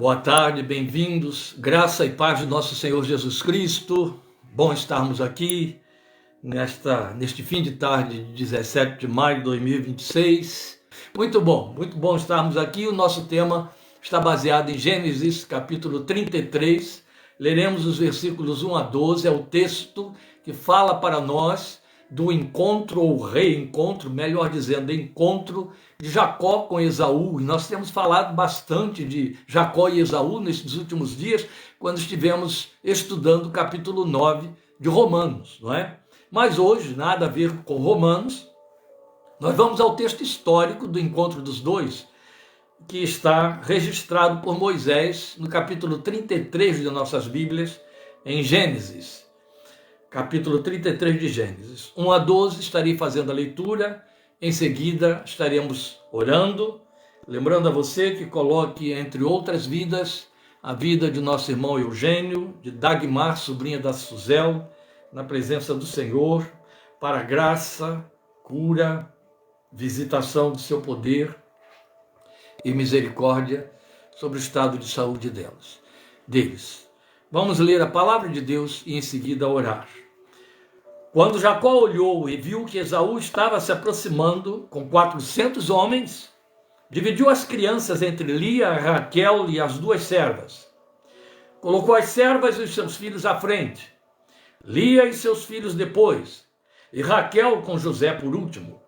Boa tarde, bem-vindos. Graça e paz de nosso Senhor Jesus Cristo. Bom estarmos aqui neste fim de tarde de 17 de maio de 2026. Muito bom estarmos aqui. O nosso tema está baseado em Gênesis capítulo 33. Leremos os versículos 1 a 12. É o texto que fala para nós do encontro ou reencontro, melhor dizendo, encontro de Jacó com Esaú. E nós temos falado bastante de Jacó e Esaú nesses últimos dias, quando estivemos estudando o capítulo 9 de Romanos, não é? Mas hoje, nada a ver com Romanos, nós vamos ao texto histórico do encontro dos dois, que está registrado por Moisés no capítulo 33 de nossas Bíblias, em Gênesis. Capítulo 33 de Gênesis. 1 a 12, estarei fazendo a leitura, em seguida estaremos orando, lembrando a você que coloque entre outras vidas, a vida de nosso irmão Eugênio, de Dagmar, sobrinha da Suzel, na presença do Senhor, para graça, cura, visitação do seu poder e misericórdia sobre o estado de saúde deles. Vamos ler a palavra de Deus e em seguida orar. Quando Jacó olhou e viu que Esaú estava se aproximando com 400 homens, dividiu as crianças entre Lia, Raquel e as duas servas. Colocou as servas e os seus filhos à frente, Lia e seus filhos depois, e Raquel com José por último.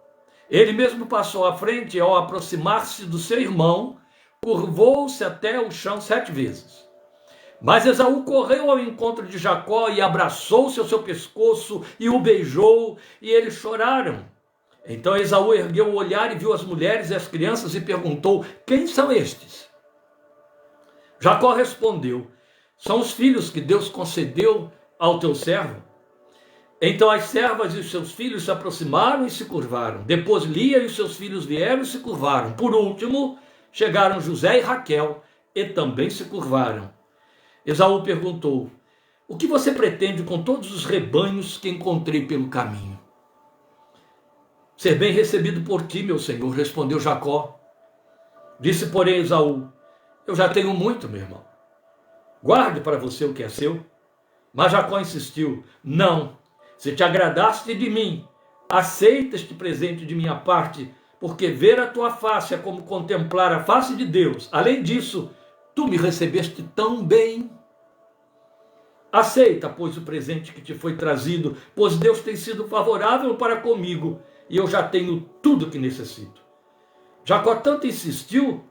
Ele mesmo passou à frente e, ao aproximar-se do seu irmão, curvou-se até o chão 7 vezes. Mas Esaú correu ao encontro de Jacó e abraçou-se ao seu pescoço e o beijou, e eles choraram. Então Esaú ergueu o olhar e viu as mulheres e as crianças e perguntou: quem são estes? Jacó respondeu: são os filhos que Deus concedeu ao teu servo. Então as servas e os seus filhos se aproximaram e se curvaram. Depois Lia e os seus filhos vieram e se curvaram. Por último, chegaram José e Raquel e também se curvaram. Esaú perguntou: o que você pretende com todos os rebanhos que encontrei pelo caminho? Ser bem recebido por ti, meu senhor, respondeu Jacó. Disse, porém, Esaú: eu já tenho muito, meu irmão. Guarde para você o que é seu. Mas Jacó insistiu: não, se te agradaste de mim, aceita este presente de minha parte, porque ver a tua face é como contemplar a face de Deus. Além disso, tu me recebeste tão bem. Aceita, pois, o presente que te foi trazido, pois Deus tem sido favorável para comigo, e eu já tenho tudo o que necessito. Jacó tanto insistiu,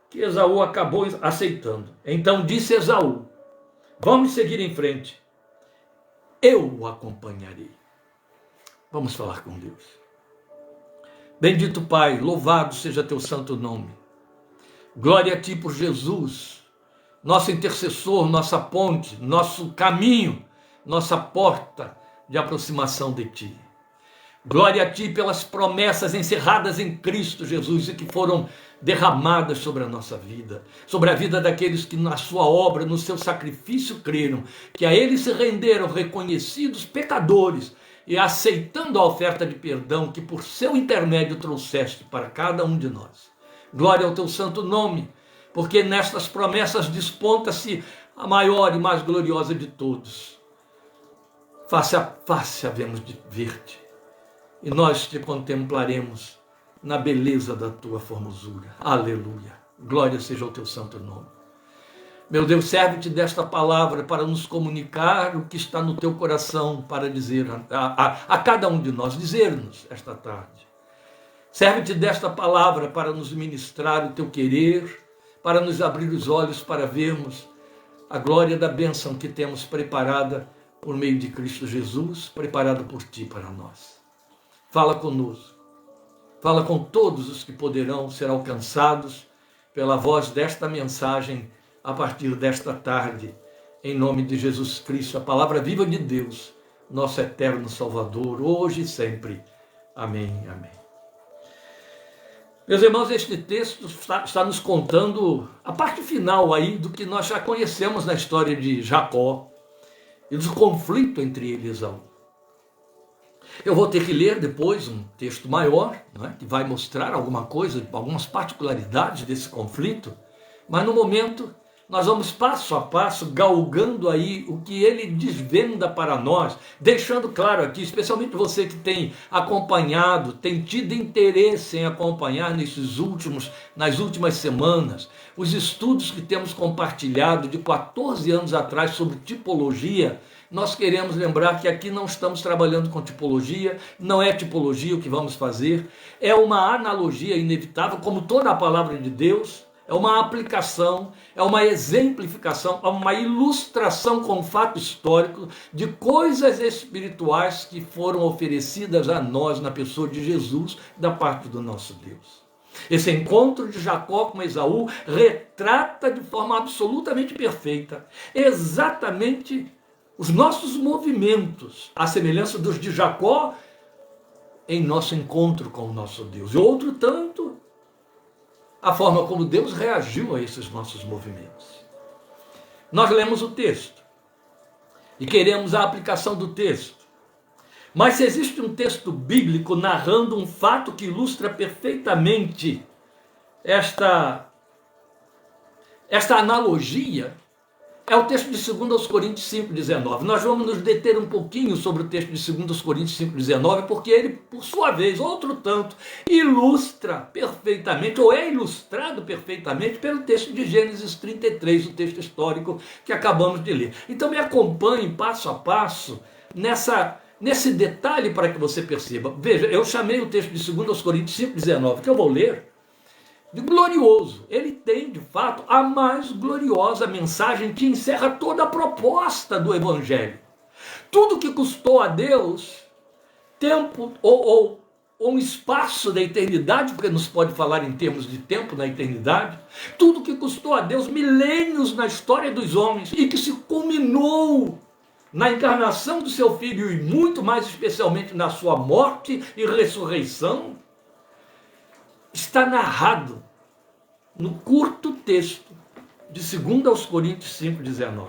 que Esaú acabou aceitando. Então disse Esaú: vamos seguir em frente, eu o acompanharei. Vamos falar com Deus. Bendito Pai, louvado seja teu santo nome. Glória a ti por Jesus, nosso intercessor, nossa ponte, nosso caminho, nossa porta de aproximação de ti. Glória a ti pelas promessas encerradas em Cristo Jesus e que foram derramadas sobre a nossa vida, sobre a vida daqueles que na sua obra, no seu sacrifício creram, que a ele se renderam reconhecidos pecadores e aceitando a oferta de perdão que por seu intermédio trouxeste para cada um de nós. Glória ao teu santo nome, porque nestas promessas desponta-se a maior e mais gloriosa de todos. Face a face havemos de ver-te, e nós te contemplaremos na beleza da tua formosura. Aleluia. Glória seja ao teu santo nome. Meu Deus, serve-te desta palavra para nos comunicar o que está no teu coração, para dizer a cada um de nós, dizer-nos esta tarde. Serve-te desta palavra para nos ministrar o teu querer, para nos abrir os olhos para vermos a glória da bênção que temos preparada por meio de Cristo Jesus, preparada por ti para nós. Fala conosco, fala com todos os que poderão ser alcançados pela voz desta mensagem a partir desta tarde, em nome de Jesus Cristo, a palavra viva de Deus, nosso eterno Salvador, hoje e sempre. Amém, amém. Meus irmãos, este texto está nos contando a parte final aí do que nós já conhecemos na história de Jacó e do conflito entre ele e Esaú. Eu vou ter que ler depois um texto maior, não é? Que vai mostrar alguma coisa, algumas particularidades desse conflito, mas no momento nós vamos passo a passo galgando aí o que ele desvenda para nós, deixando claro aqui, especialmente você que tem acompanhado, tem tido interesse em acompanhar nas últimas semanas, os estudos que temos compartilhado de 14 anos atrás sobre tipologia. Nós queremos lembrar que aqui não estamos trabalhando com tipologia, não é tipologia o que vamos fazer, é uma analogia inevitável, como toda a palavra de Deus. É uma aplicação, é uma exemplificação, é uma ilustração com fato histórico de coisas espirituais que foram oferecidas a nós na pessoa de Jesus, da parte do nosso Deus. Esse encontro de Jacó com Esaú retrata de forma absolutamente perfeita exatamente os nossos movimentos, à semelhança dos de Jacó, em nosso encontro com o nosso Deus. E outro tanto, a forma como Deus reagiu a esses nossos movimentos. Nós lemos o texto e queremos a aplicação do texto. Mas se existe um texto bíblico narrando um fato que ilustra perfeitamente esta analogia, é o texto de 2 Coríntios 5,19. Nós vamos nos deter um pouquinho sobre o texto de 2 Coríntios 5,19, porque ele, por sua vez, outro tanto, ilustra perfeitamente, ou é ilustrado perfeitamente pelo texto de Gênesis 33, o texto histórico que acabamos de ler. Então me acompanhe passo a passo nesse detalhe para que você perceba. Veja, eu chamei o texto de 2 Coríntios 5,19, que eu vou ler, de glorioso. Ele tem, de fato, a mais gloriosa mensagem que encerra toda a proposta do Evangelho. Tudo que custou a Deus tempo ou um espaço da eternidade, porque nos pode falar em termos de tempo na eternidade, tudo que custou a Deus milênios na história dos homens e que se culminou na encarnação do seu Filho e muito mais especialmente na sua morte e ressurreição, está narrado no curto texto de 2 Coríntios 5,19.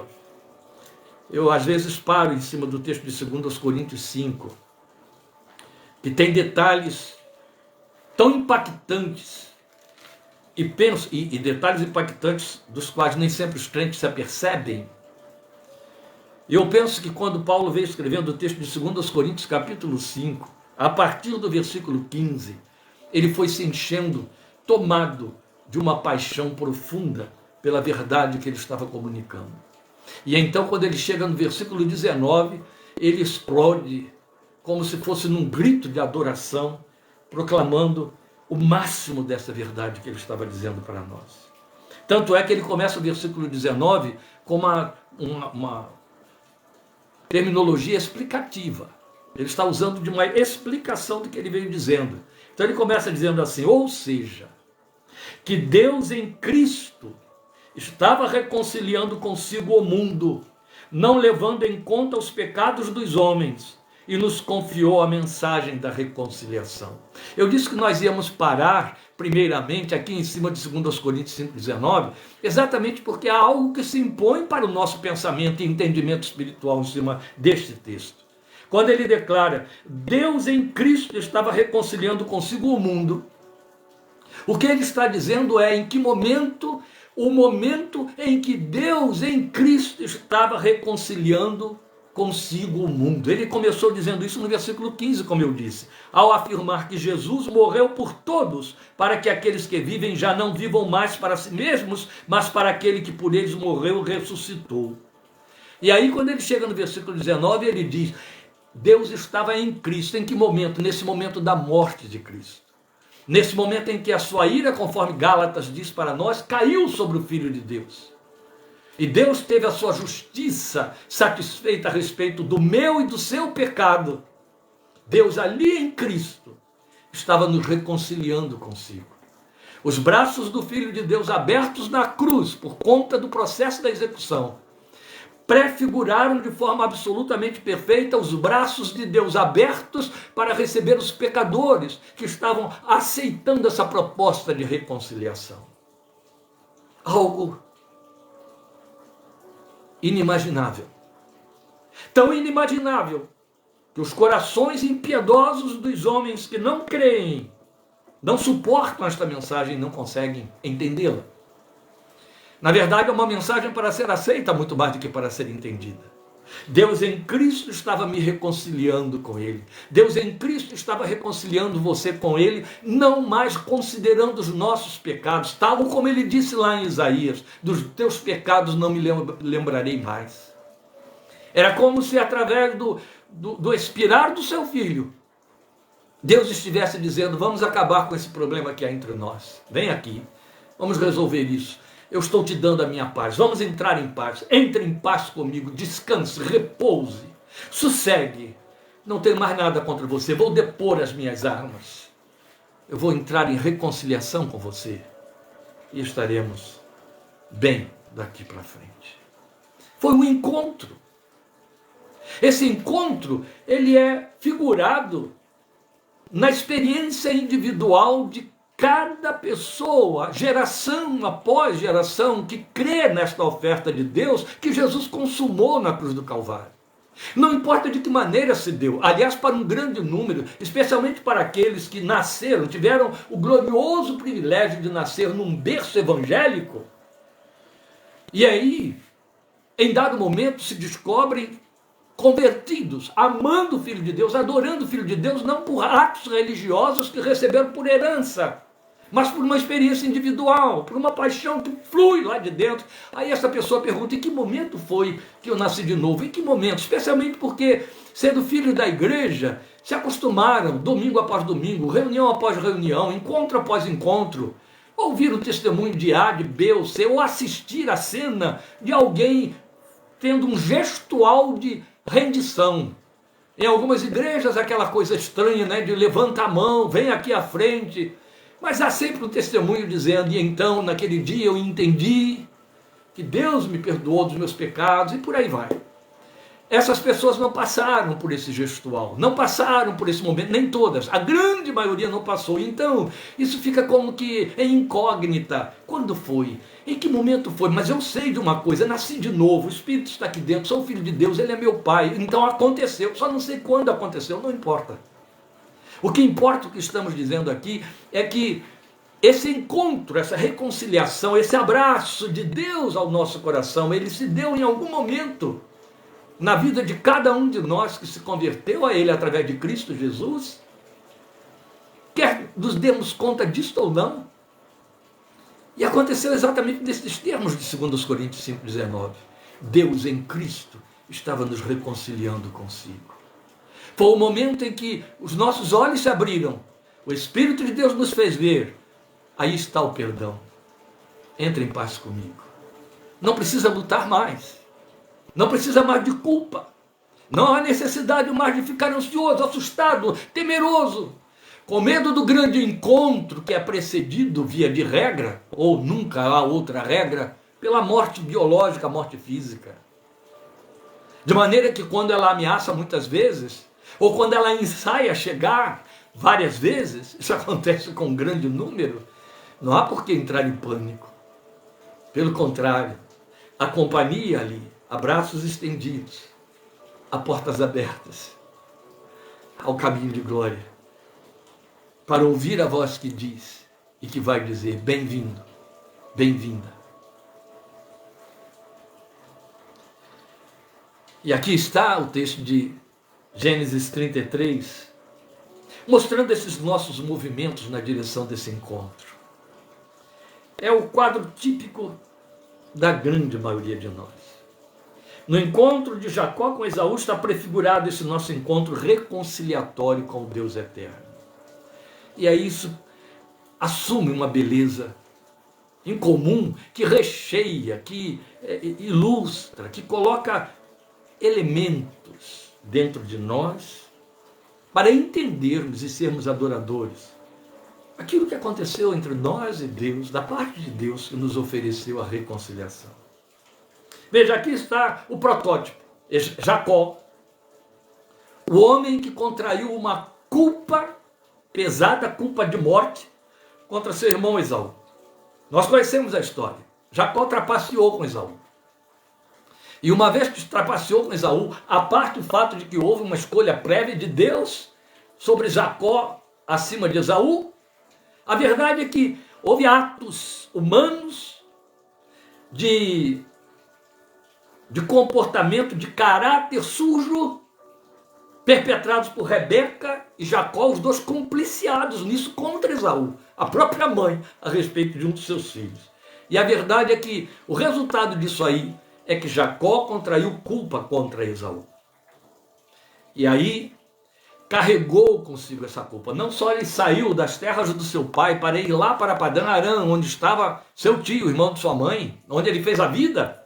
Eu às vezes paro em cima do texto de 2 Coríntios 5, que tem detalhes tão impactantes, e detalhes impactantes dos quais nem sempre os crentes se apercebem. E eu penso que quando Paulo veio escrevendo o texto de 2 Coríntios capítulo 5, a partir do versículo 15, ele foi se enchendo, tomado de uma paixão profunda pela verdade que ele estava comunicando. E então, quando ele chega no versículo 19, ele explode como se fosse num grito de adoração, proclamando o máximo dessa verdade que ele estava dizendo para nós. Tanto é que ele começa o versículo 19 com uma terminologia explicativa. Ele está usando de uma explicação do que ele veio dizendo. Então ele começa dizendo assim, ou seja, que Deus em Cristo estava reconciliando consigo o mundo, não levando em conta os pecados dos homens, e nos confiou a mensagem da reconciliação. Eu disse que nós íamos parar, primeiramente, aqui em cima de 2 Coríntios 5,19, exatamente porque há algo que se impõe para o nosso pensamento e entendimento espiritual em cima deste texto. Quando ele declara, Deus em Cristo estava reconciliando consigo o mundo, o que ele está dizendo é em que momento, o momento em que Deus em Cristo estava reconciliando consigo o mundo. Ele começou dizendo isso no versículo 15, como eu disse, ao afirmar que Jesus morreu por todos, para que aqueles que vivem já não vivam mais para si mesmos, mas para aquele que por eles morreu e ressuscitou. E aí quando ele chega no versículo 19, ele diz, Deus estava em Cristo. Em que momento? Nesse momento da morte de Cristo. Nesse momento em que a sua ira, conforme Gálatas diz para nós, caiu sobre o Filho de Deus. E Deus teve a sua justiça satisfeita a respeito do meu e do seu pecado. Deus ali em Cristo estava nos reconciliando consigo. Os braços do Filho de Deus abertos na cruz por conta do processo da execução prefiguraram de forma absolutamente perfeita os braços de Deus abertos para receber os pecadores que estavam aceitando essa proposta de reconciliação. Algo inimaginável. Tão inimaginável que os corações impiedosos dos homens que não creem, não suportam esta mensagem e não conseguem entendê-la. Na verdade, é uma mensagem para ser aceita muito mais do que para ser entendida. Deus em Cristo estava me reconciliando com Ele. Deus em Cristo estava reconciliando você com Ele, não mais considerando os nossos pecados, tal como Ele disse lá em Isaías: dos teus pecados não me lembrarei mais. Era como se através do expirar do seu filho, Deus estivesse dizendo: vamos acabar com esse problema que há entre nós. Vem aqui, vamos resolver isso. Eu estou te dando a minha paz, vamos entrar em paz. Entre em paz comigo, descanse, repouse, sossegue. Não tenho mais nada contra você, vou depor as minhas armas. Eu vou entrar em reconciliação com você e estaremos bem daqui para frente. Foi um encontro. Esse encontro, ele é figurado na experiência individual de cada pessoa, geração após geração, que crê nesta oferta de Deus que Jesus consumou na cruz do Calvário. Não importa de que maneira se deu, aliás, para um grande número, especialmente para aqueles que nasceram, tiveram o glorioso privilégio de nascer num berço evangélico, e aí, em dado momento, se descobrem convertidos, amando o Filho de Deus, adorando o Filho de Deus, não por atos religiosos que receberam por herança, mas por uma experiência individual, por uma paixão que flui lá de dentro. Aí essa pessoa pergunta: em que momento foi que eu nasci de novo? Em que momento? Especialmente porque, sendo filho da igreja, se acostumaram, domingo após domingo, reunião após reunião, encontro após encontro, ouvir o testemunho de A, de B ou C, ou assistir a cena de alguém tendo um gestual de rendição. Em algumas igrejas, aquela coisa estranha, né, de levanta a mão, vem aqui à frente. Mas há sempre um testemunho dizendo: e então, naquele dia eu entendi que Deus me perdoou dos meus pecados, e por aí vai. Essas pessoas não passaram por esse gestual, não passaram por esse momento, nem todas, a grande maioria não passou. Então, isso fica como que em incógnita. Quando foi? Em que momento foi? Mas eu sei de uma coisa: nasci de novo, o Espírito está aqui dentro, sou filho de Deus, Ele é meu Pai. Então aconteceu, só não sei quando aconteceu, não importa. O que importa, o que estamos dizendo aqui, é que esse encontro, essa reconciliação, esse abraço de Deus ao nosso coração, ele se deu em algum momento na vida de cada um de nós que se converteu a Ele através de Cristo Jesus, quer nos demos conta disto ou não. E aconteceu exatamente nesses termos de 2 Coríntios 5,19. Deus em Cristo estava nos reconciliando consigo. Foi o momento em que os nossos olhos se abriram, o Espírito de Deus nos fez ver: aí está o perdão, entre em paz comigo. Não precisa lutar mais, não precisa mais de culpa, não há necessidade mais de ficar ansioso, assustado, temeroso, com medo do grande encontro que é precedido, via de regra, ou nunca há outra regra, pela morte biológica, a morte física. De maneira que quando ela ameaça muitas vezes, ou quando ela ensaia chegar várias vezes, isso acontece com um grande número, não há por que entrar em pânico. Pelo contrário, a companhia ali, abraços estendidos, a portas abertas, ao caminho de glória, para ouvir a voz que diz e que vai dizer: bem-vindo, bem-vinda. E aqui está o texto de Gênesis 33, mostrando esses nossos movimentos na direção desse encontro. É o quadro típico da grande maioria de nós. No encontro de Jacó com Esaú está prefigurado esse nosso encontro reconciliatório com o Deus eterno. E aí isso assume uma beleza incomum que recheia, que ilustra, que coloca elementos dentro de nós para entendermos e sermos adoradores aquilo que aconteceu entre nós e Deus, da parte de Deus que nos ofereceu a reconciliação. Veja, aqui está o protótipo: Jacó, o homem que contraiu uma culpa pesada, culpa de morte, contra seu irmão Esaú. Nós conhecemos a história. Jacó trapaceou com Esaú. E uma vez que trapaceou com Esaú, a parte o fato de que houve uma escolha prévia de Deus sobre Jacó acima de Esaú, a verdade é que houve atos humanos, de comportamento, de caráter sujo, perpetrados por Rebeca e Jacó, os dois compliciados nisso contra Esaú, a própria mãe, a respeito de um dos seus filhos. E a verdade é que o resultado disso aí é que Jacó contraiu culpa contra Esaú. E aí carregou consigo essa culpa. Não só ele saiu das terras do seu pai para ir lá para Padã Arã, onde estava seu tio, irmão de sua mãe, onde ele fez a vida,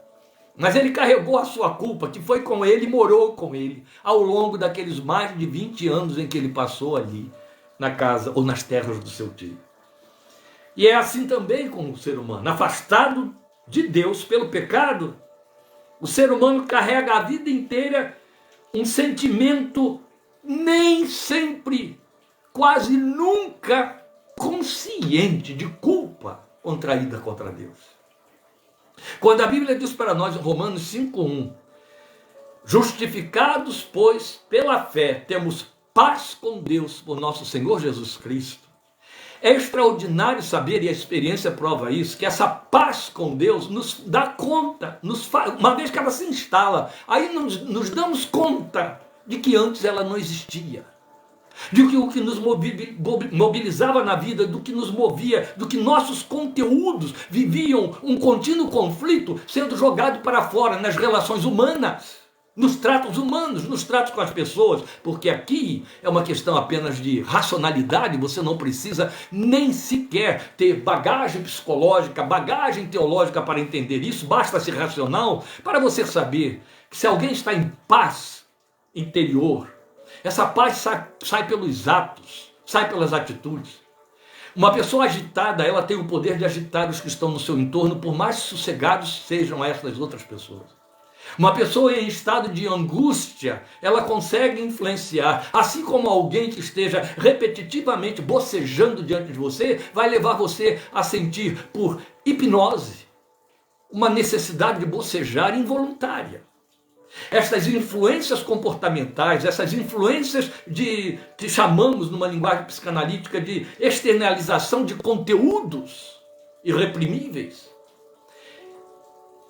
mas ele carregou a sua culpa, que foi com ele e morou com ele, ao longo daqueles mais de 20 anos em que ele passou ali, na casa ou nas terras do seu tio. E é assim também com o ser humano, afastado de Deus pelo pecado, o ser humano carrega a vida inteira um sentimento nem sempre, quase nunca consciente de culpa contraída contra Deus. Quando a Bíblia diz para nós em Romanos 5:1, justificados, pois, pela fé, temos paz com Deus por nosso Senhor Jesus Cristo. É extraordinário saber, e a experiência prova isso, que essa paz com Deus nos dá conta, uma vez que ela se instala, aí nos damos conta de que antes ela não existia. De que o que nos mobilizava na vida, do que nos movia, do que nossos conteúdos viviam um contínuo conflito sendo jogado para fora nas relações humanas, nos tratos humanos, nos tratos com as pessoas, porque aqui é uma questão apenas de racionalidade, você não precisa nem sequer ter bagagem psicológica, bagagem teológica para entender isso, basta ser racional para você saber que se alguém está em paz interior, essa paz sai pelos atos, sai pelas atitudes. Uma pessoa agitada, ela tem o poder de agitar os que estão no seu entorno, por mais sossegados sejam essas outras pessoas. Uma pessoa em estado de angústia, ela consegue influenciar, assim como alguém que esteja repetitivamente bocejando diante de você, vai levar você a sentir por hipnose uma necessidade de bocejar involuntária. Essas influências comportamentais, essas influências que chamamos numa linguagem psicanalítica de externalização de conteúdos irreprimíveis,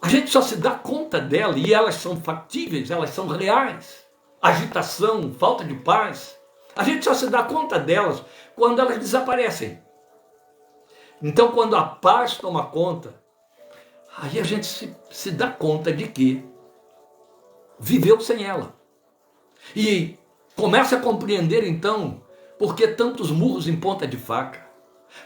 a gente só se dá conta dela, e elas são factíveis, elas são reais. Agitação, falta de paz, a gente só se dá conta delas quando elas desaparecem. Então, quando a paz toma conta, aí a gente se dá conta de que viveu sem ela. E começa a compreender então por que tantos murros em ponta de faca,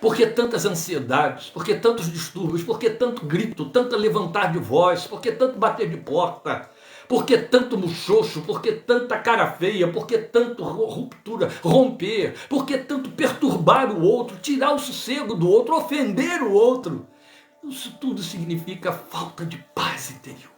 por que tantas ansiedades, por que tantos distúrbios, por que tanto grito, tanto levantar de voz, por que tanto bater de porta, por que tanto muxoxo, por que tanta cara feia, por que tanto ruptura, romper, por que tanto perturbar o outro, tirar o sossego do outro, ofender o outro. Isso tudo significa falta de paz interior.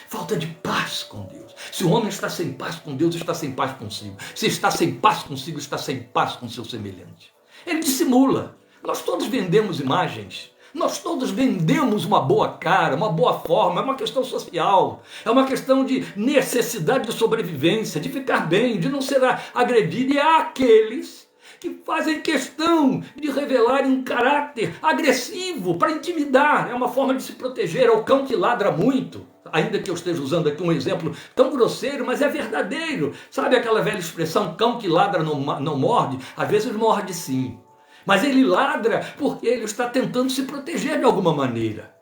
Falta de paz com Deus. Se o homem está sem paz com Deus, está sem paz consigo. Se está sem paz consigo, está sem paz com seu semelhante. Ele dissimula. Nós todos vendemos imagens. Nós todos vendemos uma boa cara, uma boa forma. É uma questão social. É uma questão de necessidade de sobrevivência, de ficar bem, de não ser agredido. E há aqueles que fazem questão de revelarem um caráter agressivo para intimidar. É uma forma de se proteger. É o cão que ladra muito. Ainda que eu esteja usando aqui um exemplo tão grosseiro, mas é verdadeiro. Sabe aquela velha expressão, cão que ladra não morde? Às vezes morde sim. Mas ele ladra porque ele está tentando se proteger de alguma maneira.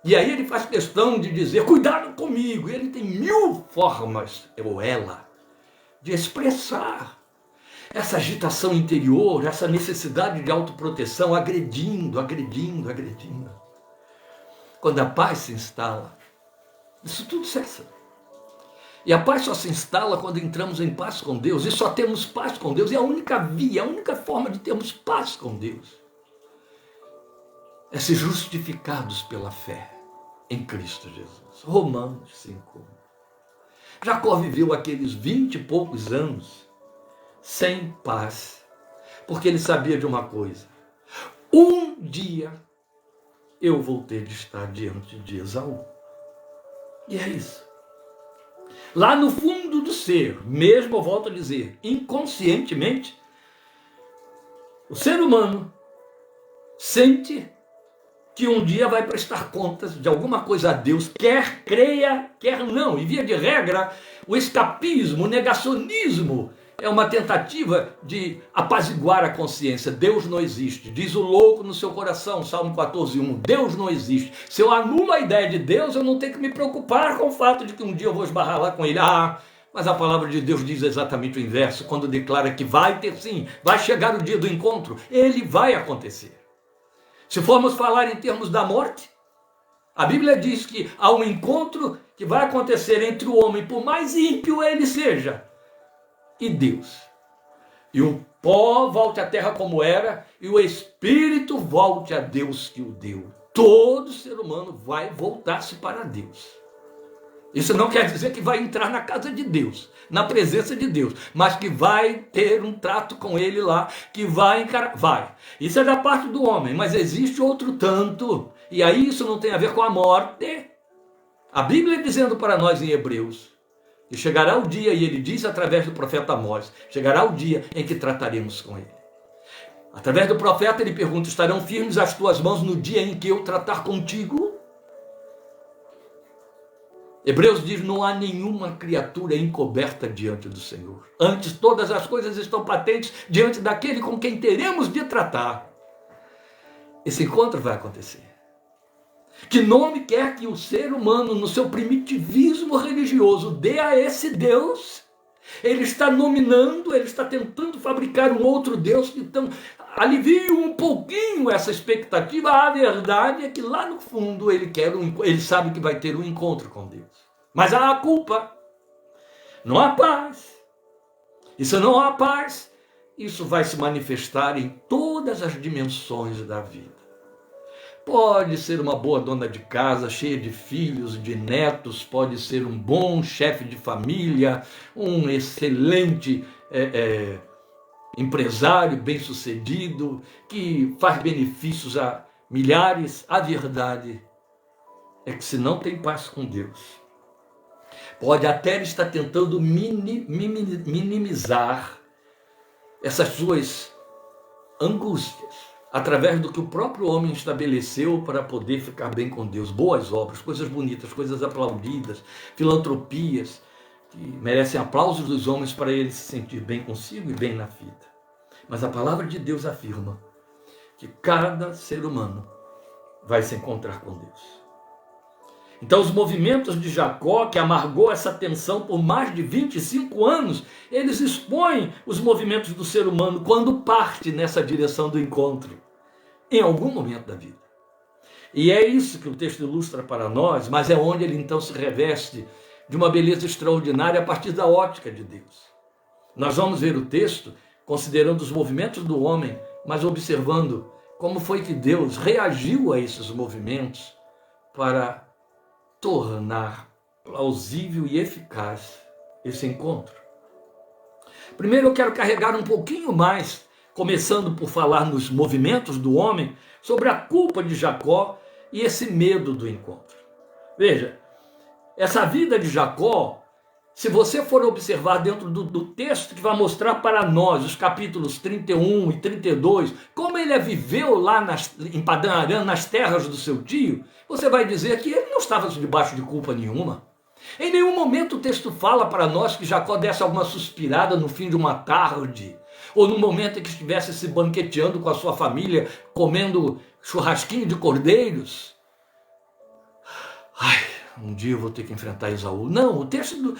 E aí ele faz questão de dizer, cuidado comigo. E ele tem 1000 formas, ou ela, de expressar essa agitação interior, essa necessidade de autoproteção, agredindo. Quando a paz se instala, isso tudo cessa. E a paz só se instala quando entramos em paz com Deus. E só temos paz com Deus. E a única via, a única forma de termos paz com Deus é ser justificados pela fé em Cristo Jesus. Romanos 5. Jacó viveu aqueles 20 e poucos anos sem paz, porque ele sabia de uma coisa: um dia eu vou ter de estar diante de Esaú. E é isso. Lá no fundo do ser, mesmo eu volto a dizer, inconscientemente, o ser humano sente que um dia vai prestar contas de alguma coisa a Deus, quer creia, quer não. E via de regra, o escapismo, o negacionismo é uma tentativa de apaziguar a consciência. Deus não existe. Diz o louco no seu coração, Salmo 14:1. Deus não existe. Se eu anulo a ideia de Deus, eu não tenho que me preocupar com o fato de que um dia eu vou esbarrar lá com ele. Mas a palavra de Deus diz exatamente o inverso, quando declara que vai ter sim, vai chegar o dia do encontro, ele vai acontecer. Se formos falar em termos da morte, a Bíblia diz que há um encontro que vai acontecer entre o homem, por mais ímpio ele seja, e Deus. E o pó volte à terra como era, e o espírito volte a Deus que o deu. Todo ser humano vai voltar-se para Deus. Isso não quer dizer que vai entrar na casa de Deus, na presença de Deus, mas que vai ter um trato com ele lá, que vai encarar. Vai. Isso é da parte do homem, mas existe outro tanto, e aí isso não tem a ver com a morte. A Bíblia dizendo para nós em Hebreus, que chegará o dia, e ele diz através do profeta Amós, chegará o dia em que trataremos com ele. Através do profeta ele pergunta, estarão firmes as tuas mãos no dia em que eu tratar contigo? Hebreus diz, não há nenhuma criatura encoberta diante do Senhor. Antes, todas as coisas estão patentes diante daquele com quem teremos de tratar. Esse encontro vai acontecer. Que nome quer que o ser humano, no seu primitivismo religioso, dê a esse Deus? Ele está nominando, ele está tentando fabricar um outro Deus que então alivia um pouquinho essa expectativa. A verdade é que lá no fundo ele sabe que vai ter um encontro com Deus. Mas há a culpa, não há paz. E se não há paz, isso vai se manifestar em todas as dimensões da vida. Pode ser uma boa dona de casa, cheia de filhos, de netos, pode ser um bom chefe de família, um excelente empresário bem-sucedido, que faz benefícios a milhares. A verdade é que se não tem paz com Deus, pode até estar tentando minimizar essas suas angústias, através do que o próprio homem estabeleceu para poder ficar bem com Deus. Boas obras, coisas bonitas, coisas aplaudidas, filantropias, que merecem aplausos dos homens para ele se sentir bem consigo e bem na vida. Mas a palavra de Deus afirma que cada ser humano vai se encontrar com Deus. Então os movimentos de Jacó, que amargou essa tensão por mais de 25 anos, eles expõem os movimentos do ser humano quando parte nessa direção do encontro, em algum momento da vida. E é isso que o texto ilustra para nós, mas é onde ele então se reveste de uma beleza extraordinária a partir da ótica de Deus. Nós vamos ver o texto considerando os movimentos do homem, mas observando como foi que Deus reagiu a esses movimentos para tornar plausível e eficaz esse encontro. Primeiro eu quero carregar um pouquinho mais, começando por falar nos movimentos do homem, sobre a culpa de Jacó e esse medo do encontro. Veja, essa vida de Jacó, se você for observar dentro do texto que vai mostrar para nós, os capítulos 31 e 32, como ele viveu lá em Padã Arã, nas terras do seu tio, você vai dizer que ele não estava debaixo de culpa nenhuma. Em nenhum momento o texto fala para nós que Jacó desse alguma suspirada no fim de uma tarde, ou no momento em que estivesse se banqueteando com a sua família, comendo churrasquinho de cordeiros. Um dia eu vou ter que enfrentar Esaú. Não, o texto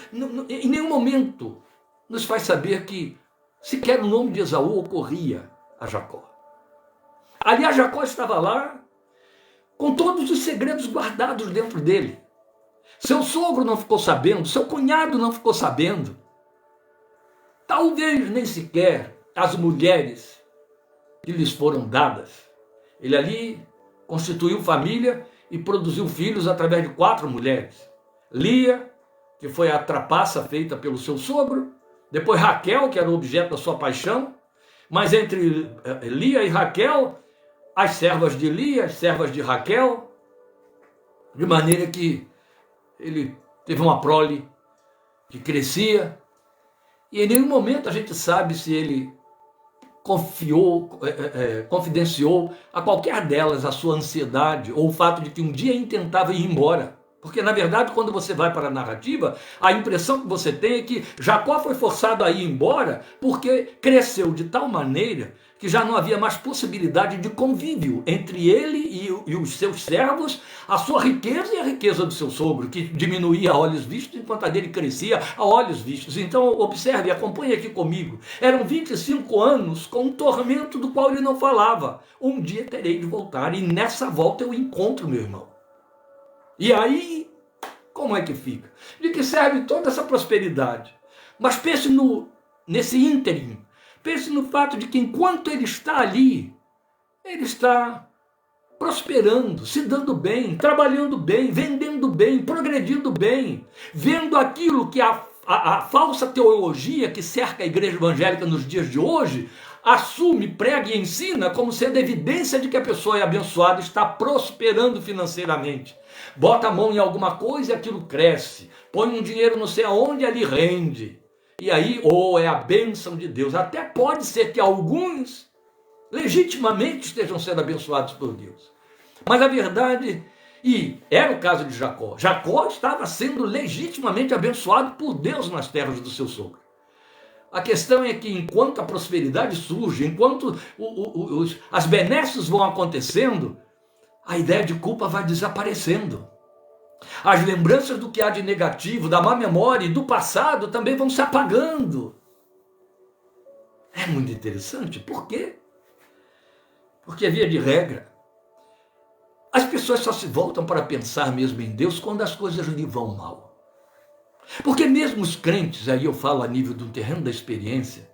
em nenhum momento nos faz saber que sequer o nome de Esaú ocorria a Jacó. Aliás, Jacó estava lá com todos os segredos guardados dentro dele. Seu sogro não ficou sabendo, seu cunhado não ficou sabendo. Talvez nem sequer as mulheres que lhes foram dadas. Ele ali constituiu família e produziu filhos através de 4 mulheres. Lia, que foi a trapaça feita pelo seu sogro, depois Raquel, que era o objeto da sua paixão, mas entre Lia e Raquel, as servas de Lia, as servas de Raquel, de maneira que ele teve uma prole que crescia, e em nenhum momento a gente sabe se ele confidenciou a qualquer delas a sua ansiedade ou o fato de que um dia intentava ir embora. Porque, na verdade, quando você vai para a narrativa, a impressão que você tem é que Jacó foi forçado a ir embora porque cresceu de tal maneira que já não havia mais possibilidade de convívio entre ele e os seus servos, a sua riqueza e a riqueza do seu sogro, que diminuía a olhos vistos, enquanto a dele crescia a olhos vistos. Então, observe, acompanhe aqui comigo. Eram 25 anos com um tormento do qual ele não falava. Um dia terei de voltar, e nessa volta eu encontro meu irmão. E aí, como é que fica? De que serve toda essa prosperidade? Mas pense nesse ínterim. Pense no fato de que enquanto ele está ali, ele está prosperando, se dando bem, trabalhando bem, vendendo bem, progredindo bem, vendo aquilo que a falsa teologia que cerca a igreja evangélica nos dias de hoje assume, prega e ensina como sendo evidência de que a pessoa é abençoada, está prosperando financeiramente. Bota a mão em alguma coisa e aquilo cresce. Põe um dinheiro não sei aonde, ali rende. E aí, é a bênção de Deus. Até pode ser que alguns legitimamente estejam sendo abençoados por Deus. Mas a verdade, e era o caso de Jacó. Jacó estava sendo legitimamente abençoado por Deus nas terras do seu sogro. A questão é que enquanto a prosperidade surge, enquanto as benesses vão acontecendo, a ideia de culpa vai desaparecendo. As lembranças do que há de negativo, da má memória e do passado também vão se apagando. É muito interessante. Por quê? Porque, via de regra, as pessoas só se voltam para pensar mesmo em Deus quando as coisas lhe vão mal. Porque mesmo os crentes, aí eu falo a nível do terreno da experiência,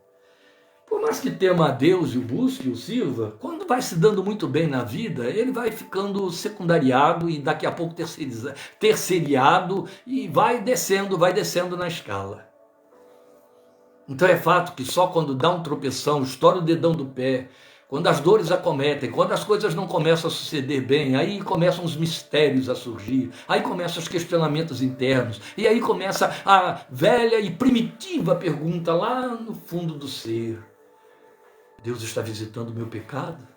por mais que tema a Deus e o busque e o sirva, quando vai se dando muito bem na vida, ele vai ficando secundariado e daqui a pouco terceiriado e vai descendo na escala. Então é fato que só quando dá um tropeção, estoura o dedão do pé, quando as dores acometem, quando as coisas não começam a suceder bem, aí começam os mistérios a surgir, aí começam os questionamentos internos, e aí começa a velha e primitiva pergunta lá no fundo do ser: Deus está visitando o meu pecado?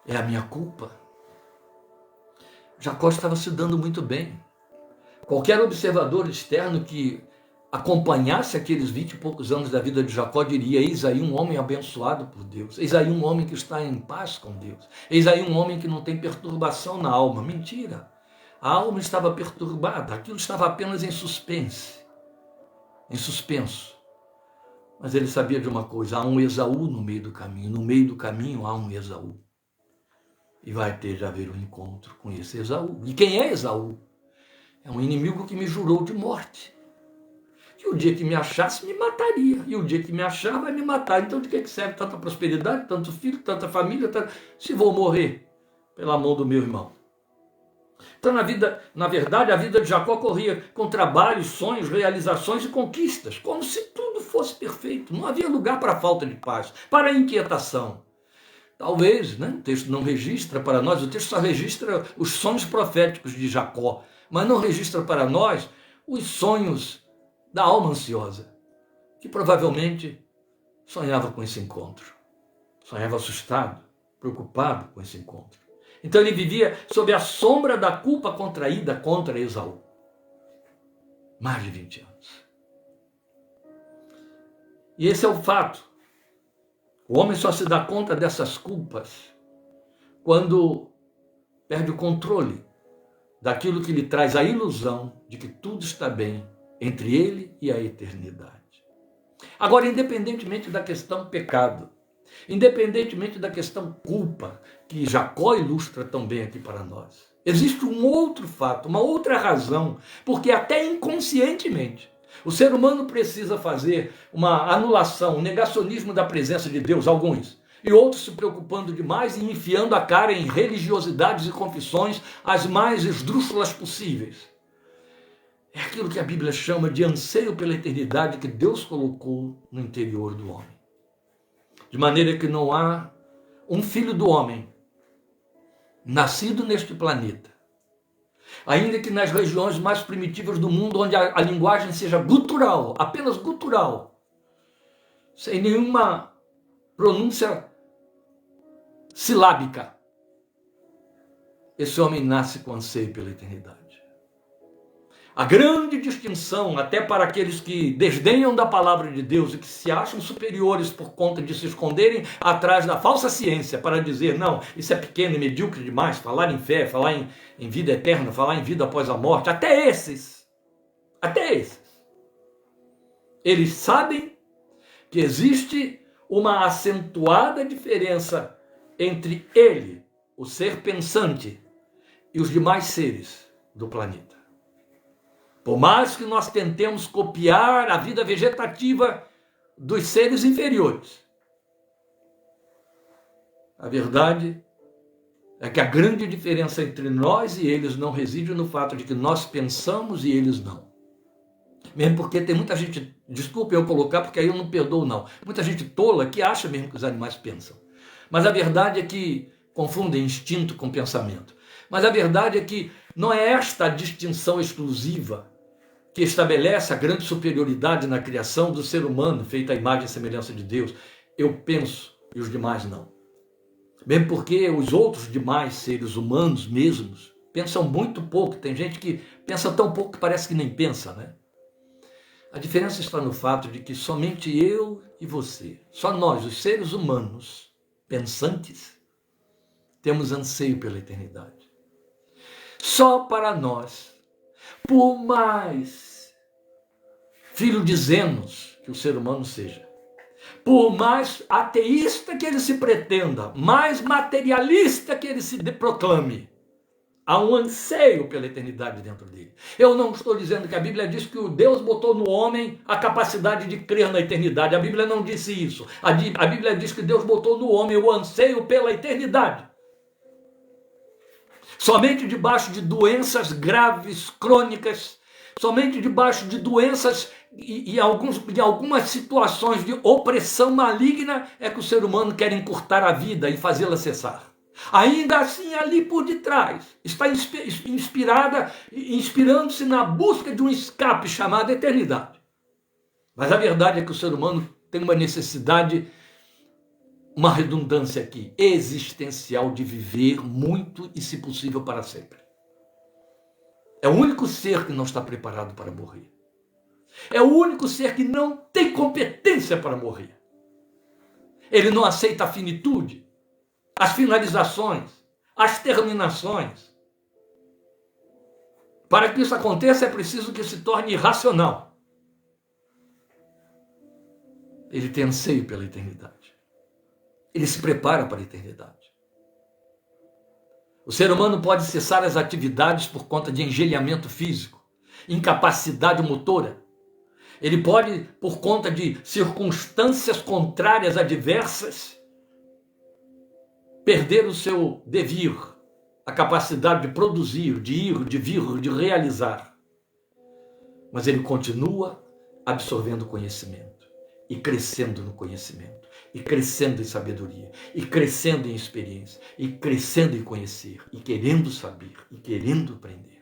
É a minha culpa? Jacó estava se dando muito bem. Qualquer observador externo que acompanhasse aqueles 20 e poucos anos da vida de Jacó diria: eis aí um homem abençoado por Deus, eis aí um homem que está em paz com Deus, eis aí um homem que não tem perturbação na alma. Mentira! A alma estava perturbada, aquilo estava apenas em suspenso. Mas ele sabia de uma coisa: há um Esaú no meio do caminho há um Esaú. E vai ter de haver um encontro com esse Esaú. E quem é Esaú? É um inimigo que me jurou de morte. Que o dia que me achasse, me mataria. E o dia que me achar, vai me matar. Então de que serve tanta prosperidade, tanto filho, tanta família, se vou morrer pela mão do meu irmão? Então, na verdade, a vida de Jacó corria com trabalhos, sonhos, realizações e conquistas, como se tudo fosse perfeito. Não havia lugar para a falta de paz, para a inquietação. Talvez, o texto não registra para nós, o texto só registra os sonhos proféticos de Jacó, mas não registra para nós os sonhos da alma ansiosa, que provavelmente sonhava com esse encontro. Sonhava assustado, preocupado com esse encontro. Então ele vivia sob a sombra da culpa contraída contra Esaú. Mais de 20 anos. E esse é o fato. O homem só se dá conta dessas culpas quando perde o controle daquilo que lhe traz a ilusão de que tudo está bem entre ele e a eternidade. Agora, independentemente da questão pecado, independentemente da questão culpa, que Jacó ilustra tão bem aqui para nós, existe um outro fato, uma outra razão, porque até inconscientemente o ser humano precisa fazer uma anulação, um negacionismo da presença de Deus, alguns, e outros se preocupando demais e enfiando a cara em religiosidades e confissões as mais esdrúxulas possíveis. É aquilo que a Bíblia chama de anseio pela eternidade que Deus colocou no interior do homem. De maneira que não há um filho do homem nascido neste planeta, ainda que nas regiões mais primitivas do mundo, onde a linguagem seja gutural, apenas gutural, sem nenhuma pronúncia silábica. Esse homem nasce com anseio pela eternidade. A grande distinção, até para aqueles que desdenham da palavra de Deus e que se acham superiores por conta de se esconderem atrás da falsa ciência para dizer, não, isso é pequeno e medíocre demais, falar em fé, falar em vida eterna, falar em vida após a morte, até esses, eles sabem que existe uma acentuada diferença entre ele, o ser pensante, e os demais seres do planeta. Por mais que nós tentemos copiar a vida vegetativa dos seres inferiores, a verdade é que a grande diferença entre nós e eles não reside no fato de que nós pensamos e eles não. Mesmo porque tem muita gente, desculpe eu colocar, porque aí eu não perdoo não, muita gente tola que acha mesmo que os animais pensam. Mas a verdade é que confundem instinto com pensamento. Mas a verdade é que não é esta a distinção exclusiva que estabelece a grande superioridade na criação do ser humano, feita à imagem e semelhança de Deus. Eu penso e os demais não. Mesmo porque os outros demais seres humanos mesmos pensam muito pouco. Tem gente que pensa tão pouco que parece que nem pensa, né? A diferença está no fato de que somente eu e você, só nós, os seres humanos pensantes, temos anseio pela eternidade. Só para nós, por mais filho de Zenos que o ser humano seja, por mais ateísta que ele se pretenda, mais materialista que ele se proclame, há um anseio pela eternidade dentro dele. Eu não estou dizendo que a Bíblia diz que o Deus botou no homem a capacidade de crer na eternidade. A Bíblia não disse isso. A Bíblia diz que Deus botou no homem o anseio pela eternidade. Somente debaixo de doenças graves, crônicas, somente debaixo de doenças e algumas situações de opressão maligna é que o ser humano quer encurtar a vida e fazê-la cessar. Ainda assim, ali por detrás, está inspirando-se na busca de um escape chamado eternidade. Mas a verdade é que o ser humano tem uma necessidade, uma redundância aqui, existencial de viver muito e, se possível, para sempre. É o único ser que não está preparado para morrer. É o único ser que não tem competência para morrer. Ele não aceita a finitude, as finalizações, as terminações. Para que isso aconteça, é preciso que se torne irracional. Ele tem anseio pela eternidade. Ele se prepara para a eternidade. O ser humano pode cessar as atividades por conta de engelhamento físico, incapacidade motora. Ele pode, por conta de circunstâncias contrárias adversas, perder o seu devir, a capacidade de produzir, de ir, de vir, de realizar. Mas ele continua absorvendo conhecimento e crescendo no conhecimento, e crescendo em sabedoria, e crescendo em experiência, e crescendo em conhecer, e querendo saber, e querendo aprender.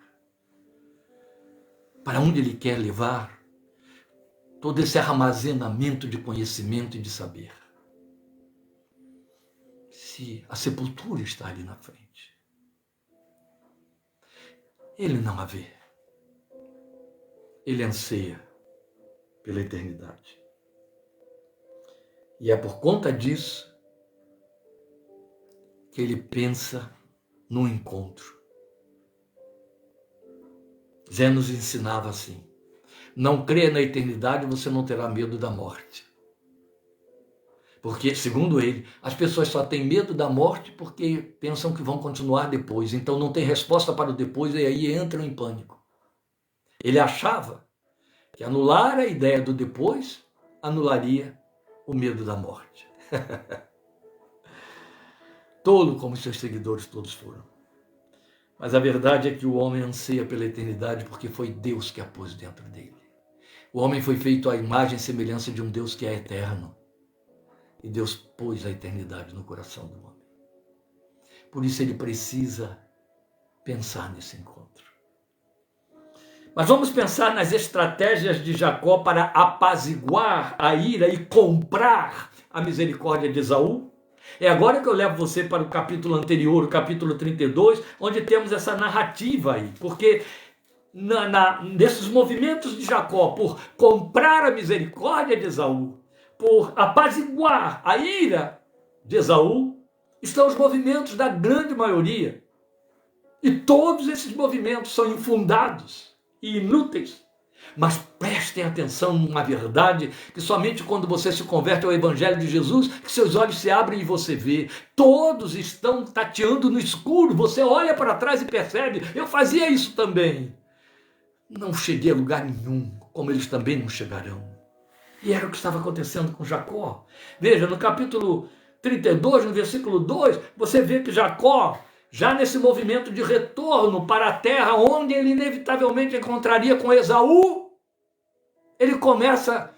Para onde ele quer levar todo esse armazenamento de conhecimento e de saber? Se a sepultura está ali na frente, ele não a vê. Ele anseia pela eternidade. E é por conta disso que ele pensa no encontro. Zé nos ensinava assim: não creia na eternidade, você não terá medo da morte. Porque, segundo ele, as pessoas só têm medo da morte porque pensam que vão continuar depois. Então não tem resposta para o depois e aí entram em pânico. Ele achava que anular a ideia do depois anularia o medo da morte. Tolo como seus seguidores todos foram. Mas a verdade é que o homem anseia pela eternidade porque foi Deus que a pôs dentro dele. O homem foi feito à imagem e semelhança de um Deus que é eterno. E Deus pôs a eternidade no coração do homem. Por isso ele precisa pensar nesse encontro. Mas vamos pensar nas estratégias de Jacó para apaziguar a ira e comprar a misericórdia de Esaú. É agora que eu levo você para o capítulo anterior, o capítulo 32, onde temos essa narrativa aí, porque nesses movimentos de Jacó por comprar a misericórdia de Esaú, por apaziguar a ira de Esaú, estão os movimentos da grande maioria. E todos esses movimentos são infundados e inúteis. Mas prestem atenção numa verdade, que somente quando você se converte ao Evangelho de Jesus, que seus olhos se abrem e você vê. Todos estão tateando no escuro, você olha para trás e percebe, eu fazia isso também. Não cheguei a lugar nenhum, como eles também não chegarão. E era o que estava acontecendo com Jacó. Veja, no capítulo 32, no versículo 2, você vê que Jacó, já nesse movimento de retorno para a terra, onde ele inevitavelmente encontraria com Esaú, ele começa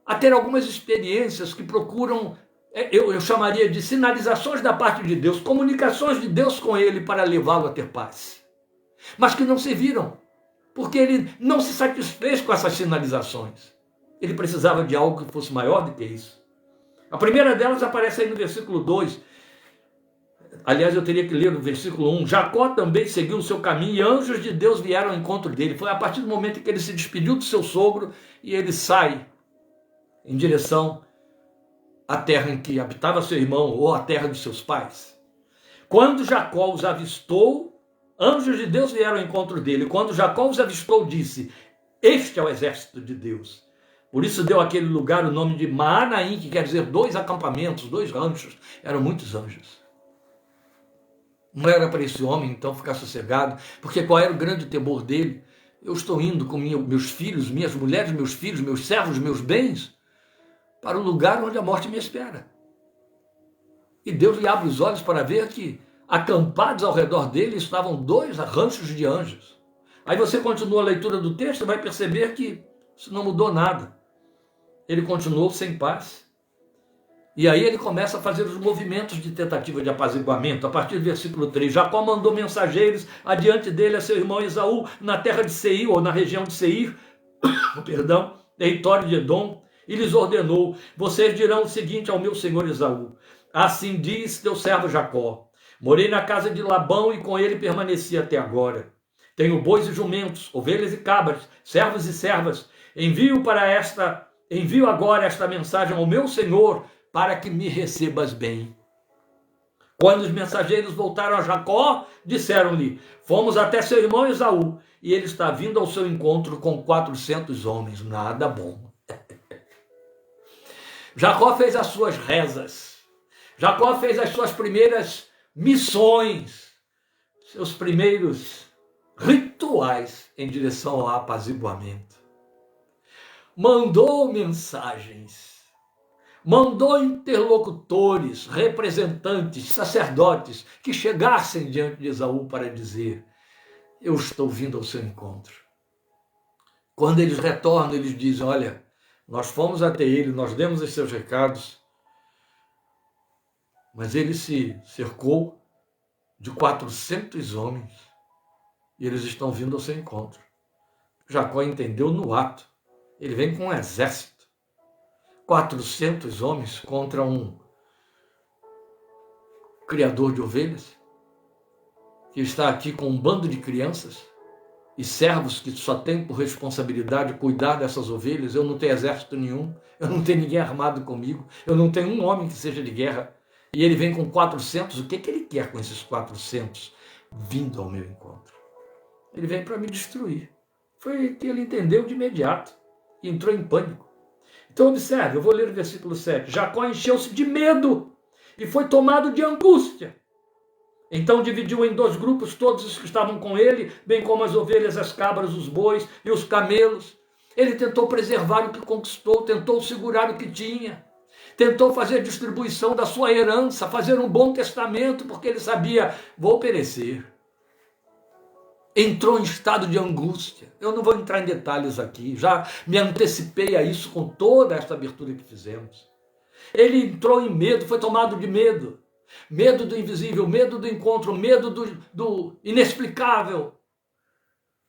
a ter algumas experiências que procuram, eu chamaria de sinalizações da parte de Deus, comunicações de Deus com ele para levá-lo a ter paz. Mas que não serviram, porque ele não se satisfez com essas sinalizações. Ele precisava de algo que fosse maior do que isso. A primeira delas aparece aí no versículo 2. Aliás, eu teria que ler no versículo 1. Jacó também seguiu o seu caminho e anjos de Deus vieram ao encontro dele. Foi a partir do momento em que ele se despediu do seu sogro e ele sai em direção à terra em que habitava seu irmão ou à terra de seus pais. Quando Jacó os avistou, anjos de Deus vieram ao encontro dele. Quando Jacó os avistou, disse: este é o exército de Deus. Por isso deu àquele lugar o nome de Maanaim, que quer dizer 2 acampamentos, 2 ranchos. Eram muitos anjos. Não era para esse homem, então, ficar sossegado, porque qual era o grande temor dele? Eu estou indo com meus filhos, minhas mulheres, meus filhos, meus servos, meus bens, para o lugar onde a morte me espera. E Deus lhe abre os olhos para ver que, acampados ao redor dele, estavam 2 ranchos de anjos. Aí você continua a leitura do texto e vai perceber que isso não mudou nada. Ele continuou sem paz. E aí ele começa a fazer os movimentos de tentativa de apaziguamento. A partir do versículo 3, Jacó mandou mensageiros adiante dele a seu irmão Esaú, na terra de Seir, ou na região de Seir, território de Edom, e lhes ordenou: vocês dirão o seguinte ao meu senhor Esaú: assim diz teu servo Jacó, morei na casa de Labão e com ele permaneci até agora. Tenho bois e jumentos, ovelhas e cabras, servos e servas. Envio agora esta mensagem ao meu senhor, para que me recebas bem. Quando os mensageiros voltaram a Jacó, disseram-lhe: fomos até seu irmão Esaú, e ele está vindo ao seu encontro com 400 homens. Nada bom. Jacó fez as suas rezas. Jacó fez as suas primeiras missões, seus primeiros rituais em direção ao apaziguamento. Mandou mensagens. Mandou interlocutores, representantes, sacerdotes, que chegassem diante de Esaú para dizer: eu estou vindo ao seu encontro. Quando eles retornam, eles dizem: olha, nós fomos até ele, nós demos os seus recados, mas ele se cercou de 400 homens e eles estão vindo ao seu encontro. Jacó entendeu no ato. Ele vem com um exército. 400 homens contra um criador de ovelhas, que está aqui com um bando de crianças e servos que só tem por responsabilidade cuidar dessas ovelhas. Eu não tenho exército nenhum, eu não tenho ninguém armado comigo, eu não tenho um homem que seja de guerra. E ele vem com 400, o que ele quer com esses 400 vindo ao meu encontro? Ele vem para me destruir. Foi o que ele entendeu de imediato e entrou em pânico. Então observe, eu vou ler o versículo 7. Jacó encheu-se de medo e foi tomado de angústia. Então dividiu em 2 grupos todos os que estavam com ele, bem como as ovelhas, as cabras, os bois e os camelos. Ele tentou preservar o que conquistou, tentou segurar o que tinha, tentou fazer distribuição da sua herança, fazer um bom testamento, porque ele sabia: vou perecer. Entrou em estado de angústia. Eu não vou entrar em detalhes aqui, já me antecipei a isso com toda esta abertura que fizemos. Ele entrou em medo, foi tomado de medo. Medo do invisível, medo do encontro, medo do inexplicável.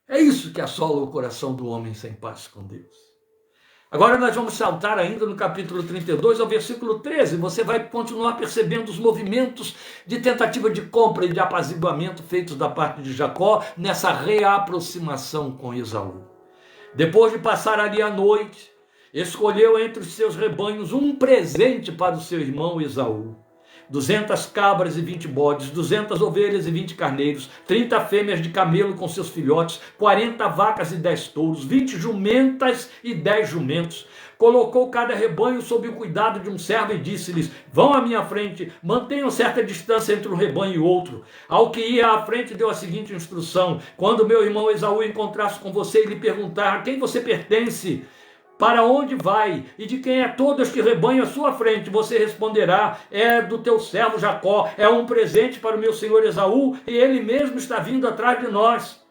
É isso que assola o coração do homem sem paz com Deus. Agora nós vamos saltar ainda no capítulo 32 ao versículo 13. Você vai continuar percebendo os movimentos de tentativa de compra e de apaziguamento feitos da parte de Jacó nessa reaproximação com Esaú. Depois de passar ali a noite, escolheu entre os seus rebanhos um presente para o seu irmão Esaú. 200 cabras e 20 bodes, 200 ovelhas e 20 carneiros, 30 fêmeas de camelo com seus filhotes, 40 vacas e 10 touros, 20 jumentas e 10 jumentos. Colocou cada rebanho sob o cuidado de um servo e disse-lhes: vão à minha frente, mantenham certa distância entre um rebanho e outro. Ao que ia à frente deu a seguinte instrução: quando meu irmão Esaú encontrasse com você e lhe perguntar a quem você pertence, para onde vai e de quem é todo este rebanho à sua frente, você responderá: é do teu servo Jacó, é um presente para o meu senhor Esaú, e ele mesmo está vindo atrás de nós.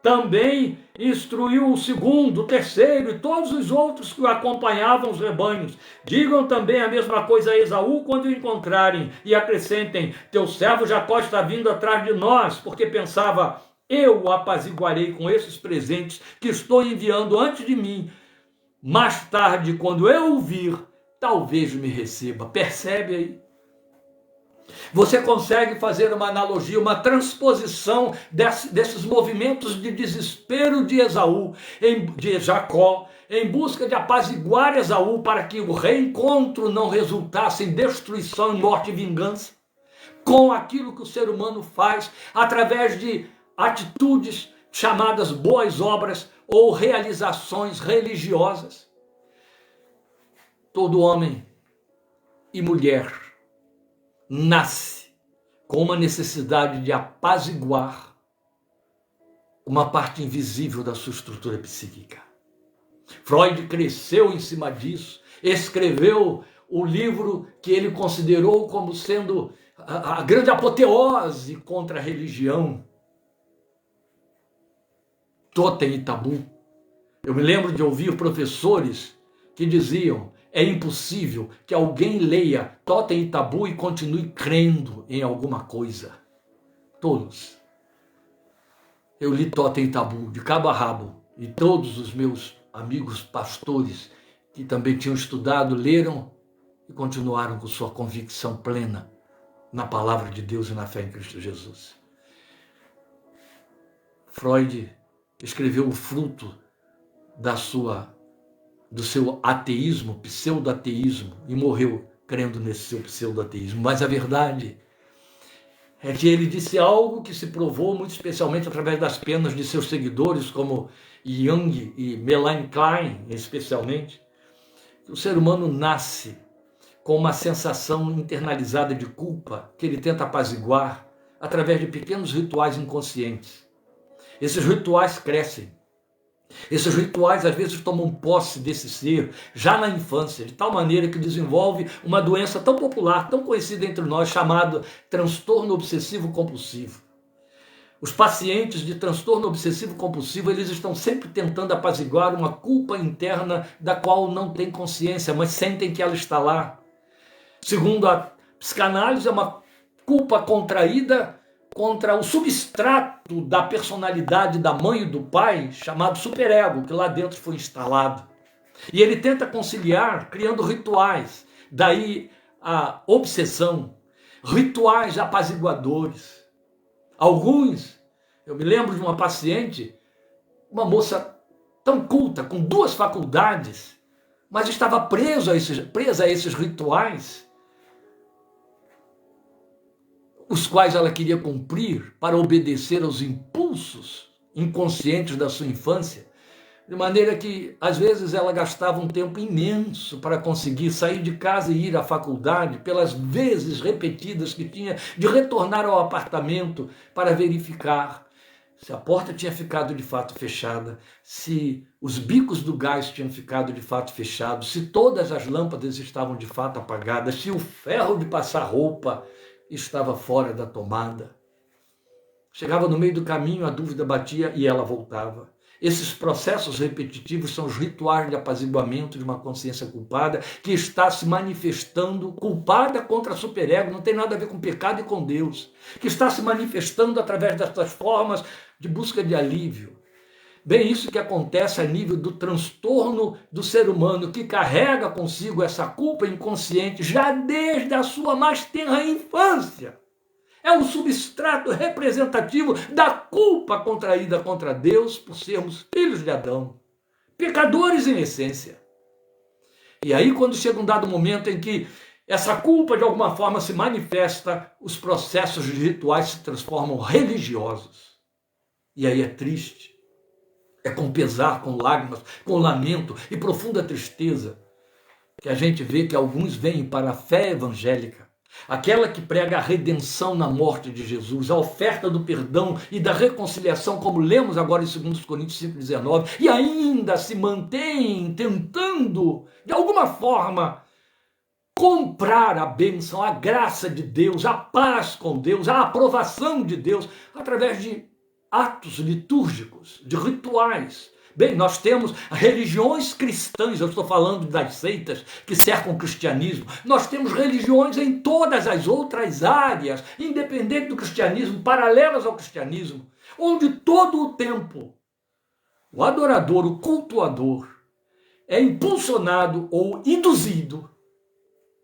Também instruiu o segundo, o terceiro e todos os outros que acompanhavam os rebanhos: digam também a mesma coisa a Esaú quando o encontrarem, e acrescentem: teu servo Jacó está vindo atrás de nós, porque pensava: eu o apaziguarei com esses presentes que estou enviando antes de mim. Mais tarde, quando eu o vir, talvez me receba. Percebe aí? Você consegue fazer uma analogia, uma transposição desses movimentos de desespero de Esaú, de Jacó, em busca de apaziguar Esaú para que o reencontro não resultasse em destruição, morte e vingança, com aquilo que o ser humano faz através de atitudes chamadas boas obras ou realizações religiosas. Todo homem e mulher nasce com uma necessidade de apaziguar uma parte invisível da sua estrutura psíquica. Freud cresceu em cima disso, escreveu o livro que ele considerou como sendo a grande apoteose contra a religião, Totem e Tabu. Eu me lembro de ouvir professores que diziam: é impossível que alguém leia Totem e Tabu e continue crendo em alguma coisa. Tolos. Eu li Totem e Tabu de cabo a rabo, e todos os meus amigos pastores que também tinham estudado, leram e continuaram com sua convicção plena na palavra de Deus e na fé em Cristo Jesus. Freud escreveu o fruto do seu ateísmo, pseudo-ateísmo, e morreu crendo nesse seu pseudo-ateísmo. Mas a verdade é que ele disse algo que se provou muito especialmente através das penas de seus seguidores, como Jung e Melanie Klein, especialmente, que o ser humano nasce com uma sensação internalizada de culpa que ele tenta apaziguar através de pequenos rituais inconscientes. Esses rituais crescem. Esses rituais às vezes tomam posse desse ser já na infância, de tal maneira que desenvolve uma doença tão popular, tão conhecida entre nós, chamada transtorno obsessivo compulsivo. Os pacientes de transtorno obsessivo compulsivo, eles estão sempre tentando apaziguar uma culpa interna da qual não têm consciência, mas sentem que ela está lá. Segundo a psicanálise, é uma culpa contraída contra o substrato da personalidade da mãe e do pai, chamado superego, que lá dentro foi instalado. E ele tenta conciliar criando rituais, daí a obsessão, rituais apaziguadores. Alguns, eu me lembro de uma paciente, uma moça tão culta, com 2 faculdades, mas estava presa a esses rituais, os quais ela queria cumprir para obedecer aos impulsos inconscientes da sua infância, de maneira que, às vezes, ela gastava um tempo imenso para conseguir sair de casa e ir à faculdade, pelas vezes repetidas que tinha de retornar ao apartamento para verificar se a porta tinha ficado de fato fechada, se os bicos do gás tinham ficado de fato fechados, se todas as lâmpadas estavam de fato apagadas, se o ferro de passar roupa estava fora da tomada. Chegava no meio do caminho, a dúvida batia e ela voltava. Esses processos repetitivos são os rituais de apaziguamento de uma consciência culpada que está se manifestando culpada contra superego, não tem nada a ver com pecado e com Deus, que está se manifestando através dessas formas de busca de alívio. Bem, isso que acontece a nível do transtorno do ser humano, que carrega consigo essa culpa inconsciente já desde a sua mais tenra infância. É um substrato representativo da culpa contraída contra Deus por sermos filhos de Adão, pecadores em essência. E aí, quando chega um dado momento em que essa culpa de alguma forma se manifesta, os processos rituais se transformam religiosos. E aí é triste. É com pesar, com lágrimas, com lamento e profunda tristeza que a gente vê que alguns vêm para a fé evangélica, aquela que prega a redenção na morte de Jesus, a oferta do perdão e da reconciliação, como lemos agora em 2 Coríntios 5,19, e ainda se mantém tentando, de alguma forma, comprar a bênção, a graça de Deus, a paz com Deus, a aprovação de Deus, através de atos litúrgicos, de rituais. Bem, nós temos religiões cristãs, eu estou falando das seitas que cercam o cristianismo. Nós temos religiões em todas as outras áreas, independente do cristianismo, paralelas ao cristianismo, onde todo o tempo o adorador, o cultuador, é impulsionado ou induzido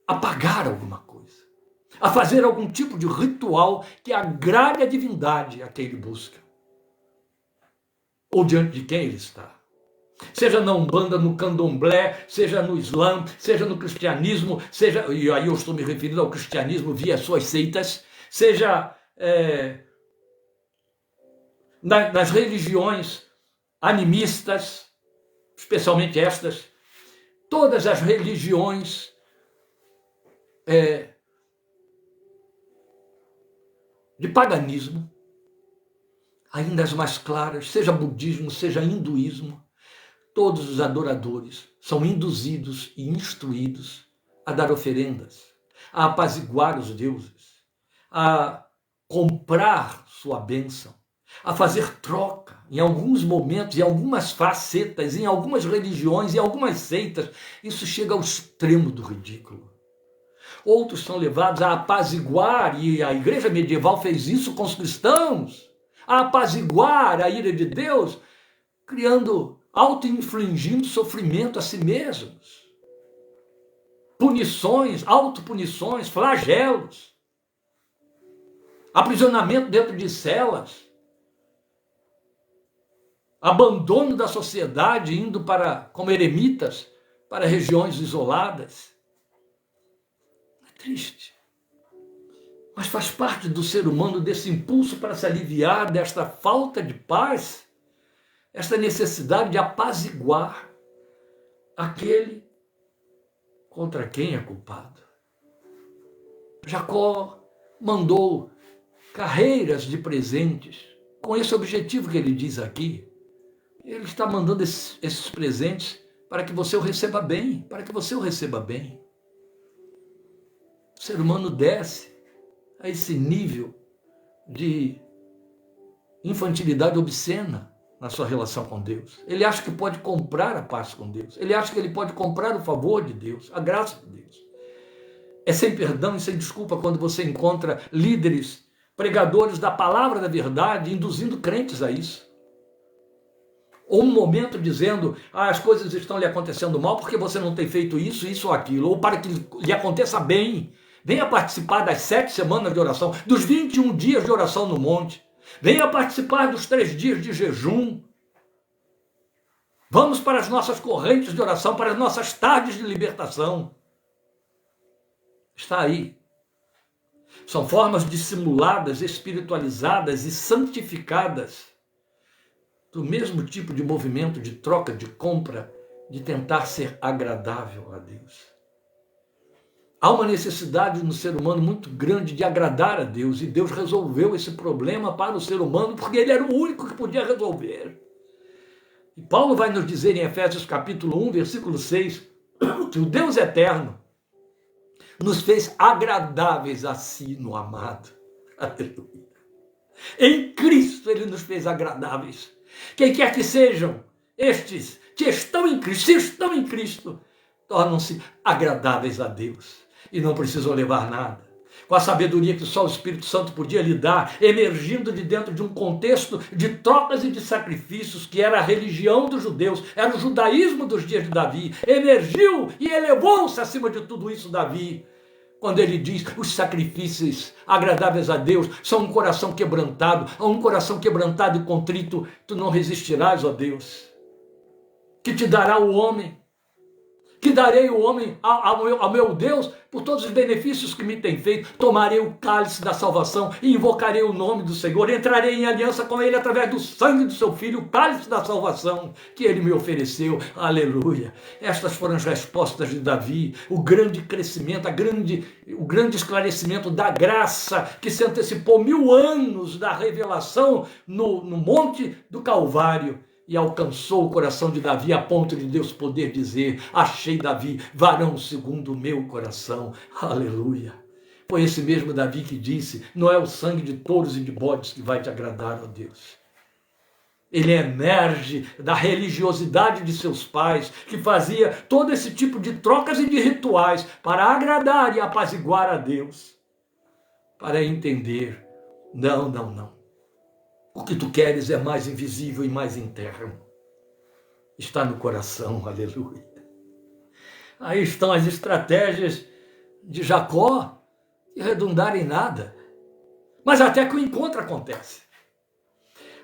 a pagar alguma coisa, a fazer algum tipo de ritual que agrade a divindade a quem ele busca, ou diante de quem ele está. Seja na Umbanda, no Candomblé, seja no Islã, seja no cristianismo, seja, e aí eu estou me referindo ao cristianismo via suas seitas, seja nas religiões animistas, especialmente estas, todas as religiões de paganismo, ainda as mais claras, seja budismo, seja hinduísmo, todos os adoradores são induzidos e instruídos a dar oferendas, a apaziguar os deuses, a comprar sua bênção, a fazer troca. Em alguns momentos, em algumas facetas, em algumas religiões, em algumas seitas, isso chega ao extremo do ridículo. Outros são levados a apaziguar, e a igreja medieval fez isso com os cristãos, a apaziguar a ira de Deus, criando, auto-infligindo sofrimento a si mesmos. Punições, autopunições, flagelos, aprisionamento dentro de celas, abandono da sociedade, indo como eremitas, para regiões isoladas. É triste. Mas faz parte do ser humano desse impulso para se aliviar desta falta de paz, esta necessidade de apaziguar aquele contra quem é culpado. Jacó mandou carreiras de presentes com esse objetivo que ele diz aqui. Ele está mandando esses presentes para que você o receba bem, para que você o receba bem. O ser humano desce a esse nível de infantilidade obscena na sua relação com Deus. Ele acha que pode comprar a paz com Deus. Ele acha que ele pode comprar o favor de Deus, a graça de Deus. É sem perdão e sem desculpa quando você encontra líderes, pregadores da palavra da verdade, induzindo crentes a isso. Ou um momento dizendo, as coisas estão lhe acontecendo mal porque você não tem feito isso, isso ou aquilo, ou para que lhe aconteça bem. Venha participar das 7 semanas de oração, dos 21 dias de oração no monte. Venha participar dos 3 dias de jejum. Vamos para as nossas correntes de oração, para as nossas tardes de libertação. Está aí. São formas dissimuladas, espiritualizadas e santificadas do mesmo tipo de movimento de troca, de compra, de tentar ser agradável a Deus. Há uma necessidade no ser humano muito grande de agradar a Deus, e Deus resolveu esse problema para o ser humano, porque ele era o único que podia resolver. E Paulo vai nos dizer em Efésios capítulo 1, versículo 6, que o Deus eterno nos fez agradáveis a si no amado. Aleluia. Em Cristo ele nos fez agradáveis. Quem quer que sejam estes que estão em Cristo, se estão em Cristo, tornam-se agradáveis a Deus. E não precisam levar nada. com a sabedoria que só o Espírito Santo podia lhe dar, emergindo de dentro de um contexto de trocas e de sacrifícios, que era a religião dos judeus, era o judaísmo dos dias de Davi, emergiu e elevou-se acima de tudo isso Davi, quando ele diz, os sacrifícios agradáveis a Deus são um coração quebrantado, a um coração quebrantado e contrito, tu não resistirás, ó Deus, que te dará o homem, que darei o homem ao meu Deus, por todos os benefícios que me tem feito, tomarei o cálice da salvação e invocarei o nome do Senhor, entrarei em aliança com ele através do sangue do seu filho, o cálice da salvação que ele me ofereceu, aleluia. Estas foram as respostas de Davi, o grande crescimento, o grande esclarecimento da graça, que se antecipou 1000 anos da revelação no monte do Calvário, e alcançou o coração de Davi a ponto de Deus poder dizer, achei Davi, varão segundo o meu coração, aleluia. Foi esse mesmo Davi que disse, não é o sangue de touros e de bodes que vai te agradar, ó Deus. Ele emerge da religiosidade de seus pais, que fazia todo esse tipo de trocas e de rituais para agradar e apaziguar a Deus, para entender, não. O que tu queres é mais invisível e mais interno. Está no coração, aleluia. Aí estão as estratégias de Jacó, que redundaram em nada. Mas até que o encontro acontece.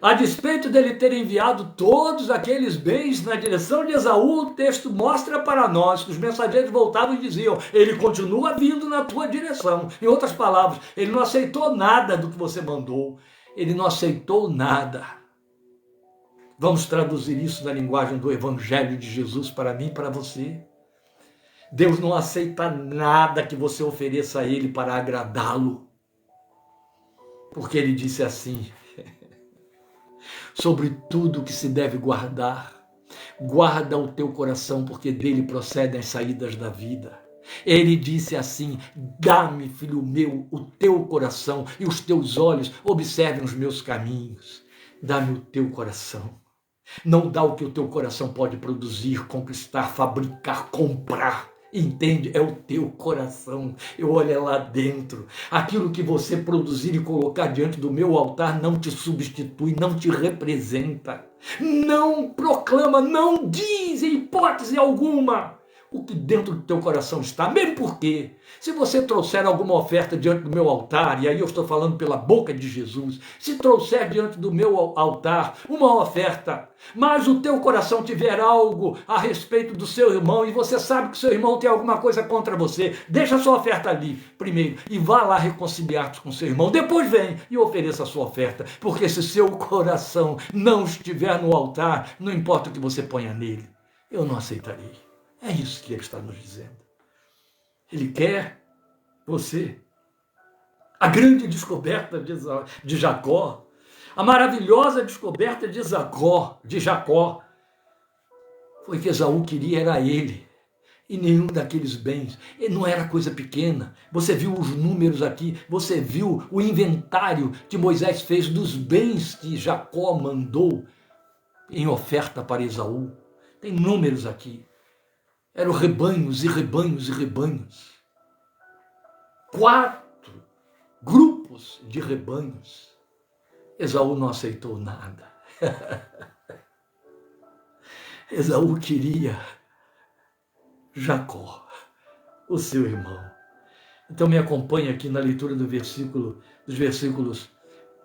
A despeito dele ter enviado todos aqueles bens na direção de Esaú, o texto mostra para nós que os mensageiros voltavam e diziam, ele continua vindo na tua direção. Em outras palavras, ele não aceitou nada do que você mandou. Ele não aceitou nada. Vamos traduzir isso na linguagem do Evangelho de Jesus para mim e para você. Deus não aceita nada que você ofereça a Ele para agradá-lo. Porque Ele disse assim, sobre tudo que se deve guardar, guarda o teu coração, porque dele procedem as saídas da vida. Ele disse assim, dá-me, filho meu, o teu coração e os teus olhos observem os meus caminhos. Dá-me o teu coração. Não dá o que o teu coração pode produzir, conquistar, fabricar, comprar. Entende? É o teu coração. Eu olho lá dentro. Aquilo que você produzir e colocar diante do meu altar não te substitui, não te representa. Não proclama, não diz em hipótese alguma o que dentro do teu coração está, mesmo porque, se você trouxer alguma oferta diante do meu altar, e aí eu estou falando pela boca de Jesus, se trouxer diante do meu altar uma oferta, mas o teu coração tiver algo a respeito do seu irmão, e você sabe que o seu irmão tem alguma coisa contra você, deixa a sua oferta ali, primeiro, e vá lá reconciliar-se com seu irmão, depois vem e ofereça a sua oferta, porque se seu coração não estiver no altar, não importa o que você ponha nele, eu não aceitarei. É isso que ele está nos dizendo. Ele quer você. A grande descoberta de Jacó, a maravilhosa descoberta de Jacó, foi que Esaú queria era ele, e nenhum daqueles bens. E não era coisa pequena. Você viu os números aqui, você viu o inventário que Moisés fez dos bens que Jacó mandou em oferta para Esaú. Tem números aqui. Eram rebanhos e rebanhos e rebanhos. 4 grupos de rebanhos. Esaú não aceitou nada. Esaú queria Jacó, o seu irmão. Então me acompanhe aqui na leitura dos versículos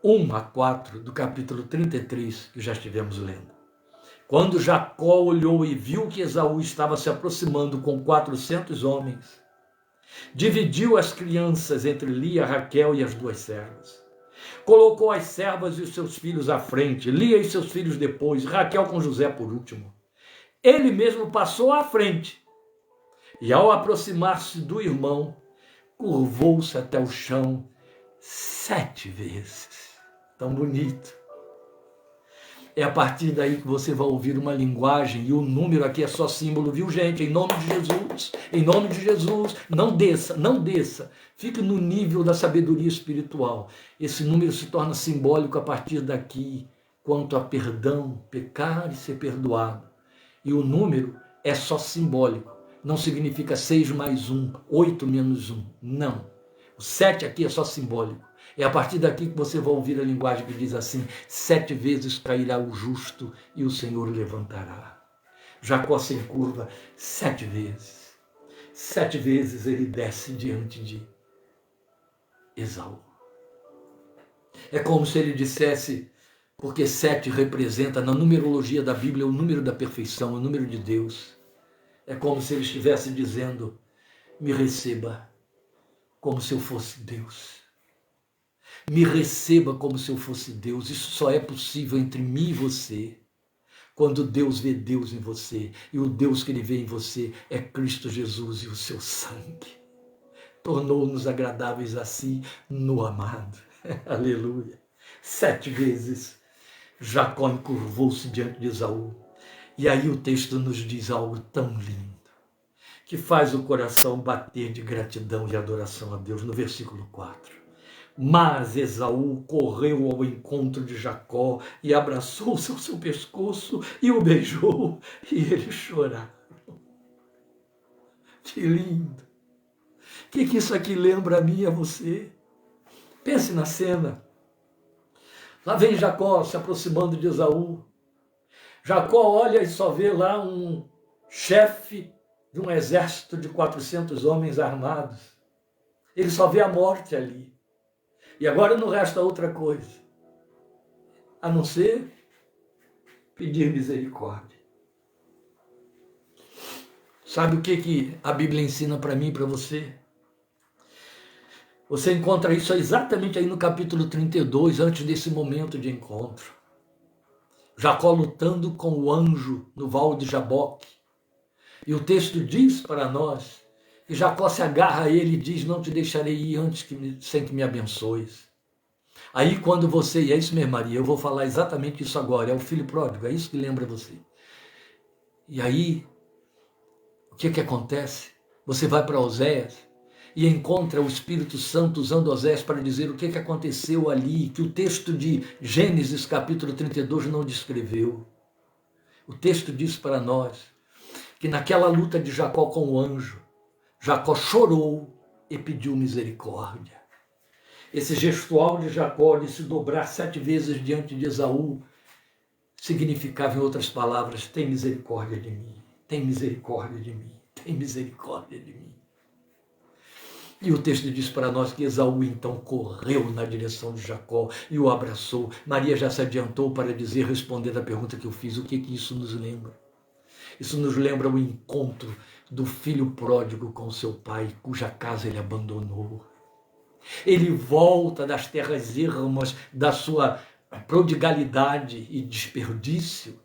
1 a 4 do capítulo 33, que já estivemos lendo. Quando Jacó olhou e viu que Esaú estava se aproximando com 400 homens, dividiu as crianças entre Lia, Raquel e as 2 servas. Colocou as servas e os seus filhos à frente, Lia e seus filhos depois, Raquel com José por último. Ele mesmo passou à frente e, ao aproximar-se do irmão, curvou-se até o chão 7 vezes. Tão bonito. É a partir daí que você vai ouvir uma linguagem, e o número aqui é só símbolo, viu gente? Em nome de Jesus, não desça, fique no nível da sabedoria espiritual. Esse número se torna simbólico a partir daqui, quanto a perdão, pecar e ser perdoado. E o número é só simbólico, não significa 6 mais 1, 8 menos 1, não. O 7 aqui é só simbólico. É a partir daqui que você vai ouvir a linguagem que diz assim: 7 vezes cairá o justo e o Senhor levantará. Jacó se encurva 7 vezes. 7 vezes ele desce diante de Esaú. É como se ele dissesse, porque 7 representa, na numerologia da Bíblia, o número da perfeição, o número de Deus. É como se ele estivesse dizendo: me receba como se eu fosse Deus. Me receba como se eu fosse Deus. Isso só é possível entre mim e você, quando Deus vê Deus em você, e o Deus que ele vê em você é Cristo Jesus e o seu sangue. Tornou-nos agradáveis assim no amado. Aleluia. 7 vezes Jacó encurvou-se diante de Esaú. E aí o texto nos diz algo tão lindo, que faz o coração bater de gratidão e adoração a Deus, no versículo 4. Mas Esaú correu ao encontro de Jacó e abraçou-se ao seu pescoço e o beijou, e eles choraram. Que lindo! O que isso aqui lembra a mim e a você? Pense na cena. Lá vem Jacó se aproximando de Esaú. Jacó olha e só vê lá um chefe de um exército de 400 homens armados. Ele só vê a morte ali. E agora não resta outra coisa, a não ser pedir misericórdia. Sabe o que a Bíblia ensina para mim e para você? Você encontra isso exatamente aí no capítulo 32, antes desse momento de encontro. Jacó lutando com o anjo no val de Jaboque. E o texto diz para nós que Jacó se agarra a ele e diz: não te deixarei ir sem que me abençoes. Aí quando você, e é isso mesmo, Maria, eu vou falar exatamente isso agora, é o filho pródigo, é isso que lembra você. E aí, o que acontece? Você vai para Oséias e encontra o Espírito Santo usando Oséias para dizer o que aconteceu ali, que o texto de Gênesis capítulo 32 não descreveu. O texto diz para nós que naquela luta de Jacó com o anjo, Jacó chorou e pediu misericórdia. Esse gestual de Jacó de se dobrar 7 vezes diante de Esaú significava, em outras palavras: tem misericórdia de mim, tem misericórdia de mim, tem misericórdia de mim. E o texto diz para nós que Esaú então correu na direção de Jacó e o abraçou. Maria já se adiantou para dizer, respondendo à pergunta que eu fiz, o que isso nos lembra? Isso nos lembra o encontro do filho pródigo com seu pai, cuja casa ele abandonou. Ele volta das terras ermas da sua prodigalidade e desperdício,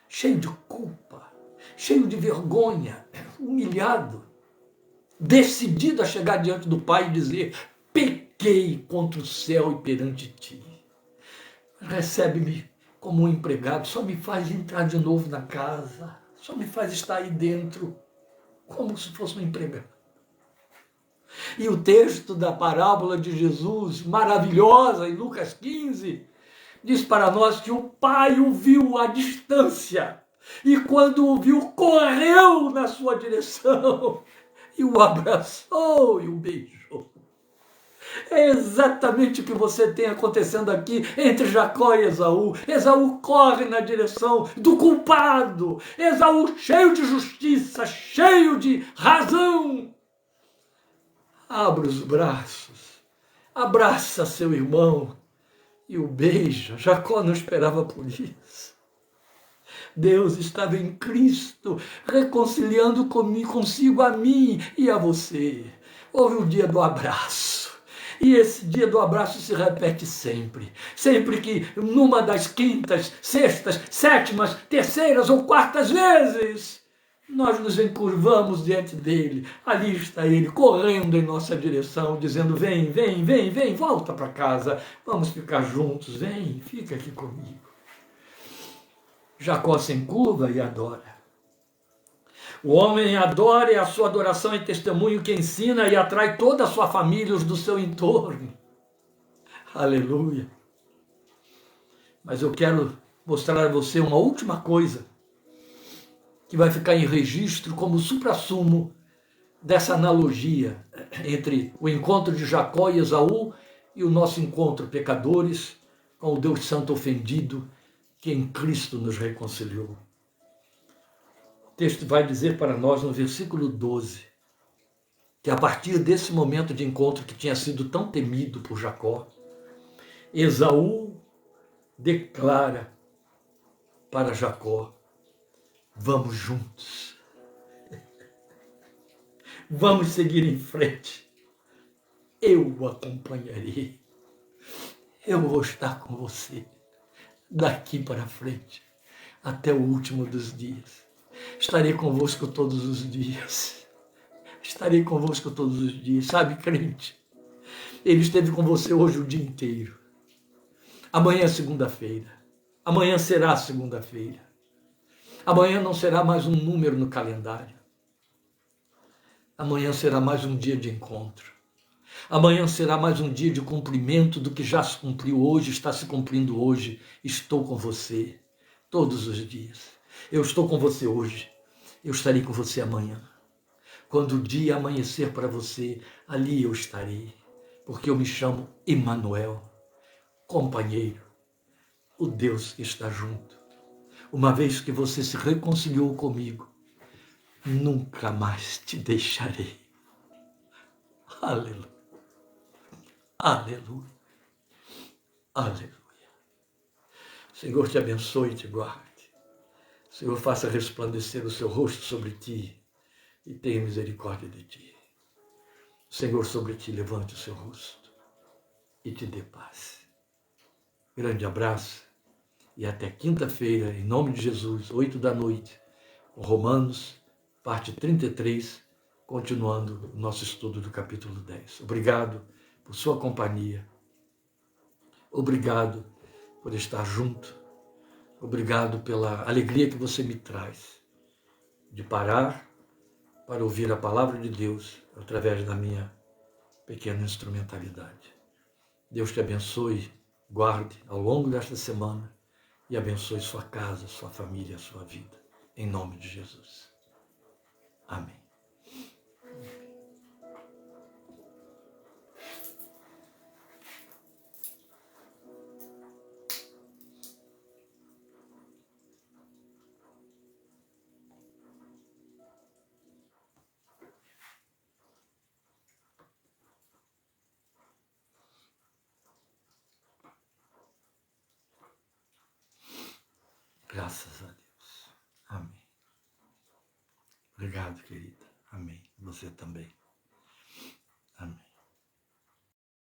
cheio de culpa, cheio de vergonha, humilhado, decidido a chegar diante do pai e dizer: pequei contra o céu e perante ti. Recebe-me como um empregado, só me faz entrar de novo na casa, só me faz estar aí dentro, como se fosse um empregado. E o texto da parábola de Jesus, maravilhosa, em Lucas 15, diz para nós que o pai o viu à distância, e quando o viu, correu na sua direção, e o abraçou e o beijou. É exatamente o que você tem acontecendo aqui entre Jacó e Esaú. Esaú corre na direção do culpado. Esaú cheio de justiça, cheio de razão. Abre os braços, abraça seu irmão e o beija. Jacó não esperava por isso. Deus estava em Cristo, reconciliando consigo a mim e a você. Houve o dia do abraço. E esse dia do abraço se repete sempre. Sempre que numa das quintas, sextas, sétimas, terceiras ou quartas vezes nós nos encurvamos diante dele, ali está ele, correndo em nossa direção, dizendo: vem, vem, vem, vem, volta para casa, vamos ficar juntos, vem, fica aqui comigo. Jacó se encurva e adora. O homem adora e a sua adoração é testemunho que ensina e atrai toda a sua família, os do seu entorno. Aleluia. Mas eu quero mostrar a você uma última coisa que vai ficar em registro como suprassumo dessa analogia entre o encontro de Jacó e Esaú e o nosso encontro, pecadores, com o Deus Santo ofendido, que em Cristo nos reconciliou. O texto vai dizer para nós no versículo 12, que a partir desse momento de encontro que tinha sido tão temido por Jacó, Esaú declara para Jacó: vamos juntos, vamos seguir em frente, eu o acompanharei, eu vou estar com você daqui para frente, até o último dos dias. Estarei convosco todos os dias. Estarei convosco todos os dias. Sabe, crente? Ele esteve com você hoje o dia inteiro. Amanhã é segunda-feira. Amanhã será segunda-feira. Amanhã não será mais um número no calendário. Amanhã será mais um dia de encontro. Amanhã será mais um dia de cumprimento do que já se cumpriu hoje, está se cumprindo hoje. Estou com você todos os dias. Eu estou com você hoje. Eu estarei com você amanhã. Quando o dia amanhecer para você, ali eu estarei. Porque eu me chamo Emmanuel, companheiro, o Deus que está junto. Uma vez que você se reconciliou comigo, nunca mais te deixarei. Aleluia. Aleluia. Aleluia. Senhor te abençoe e te guarde. Senhor faça resplandecer o seu rosto sobre ti e tenha misericórdia de ti. Senhor sobre ti levante o seu rosto e te dê paz. Grande abraço e até quinta-feira, em nome de Jesus, 8 da noite, com Romanos, parte 33, continuando o nosso estudo do capítulo 10. Obrigado por sua companhia. Obrigado por estar junto. Obrigado pela alegria que você me traz de parar para ouvir a palavra de Deus através da minha pequena instrumentalidade. Deus te abençoe, guarde ao longo desta semana e abençoe sua casa, sua família, sua vida. Em nome de Jesus. Amém. Graças a Deus. Amém. Obrigado, querida. Amém. Você também. Amém.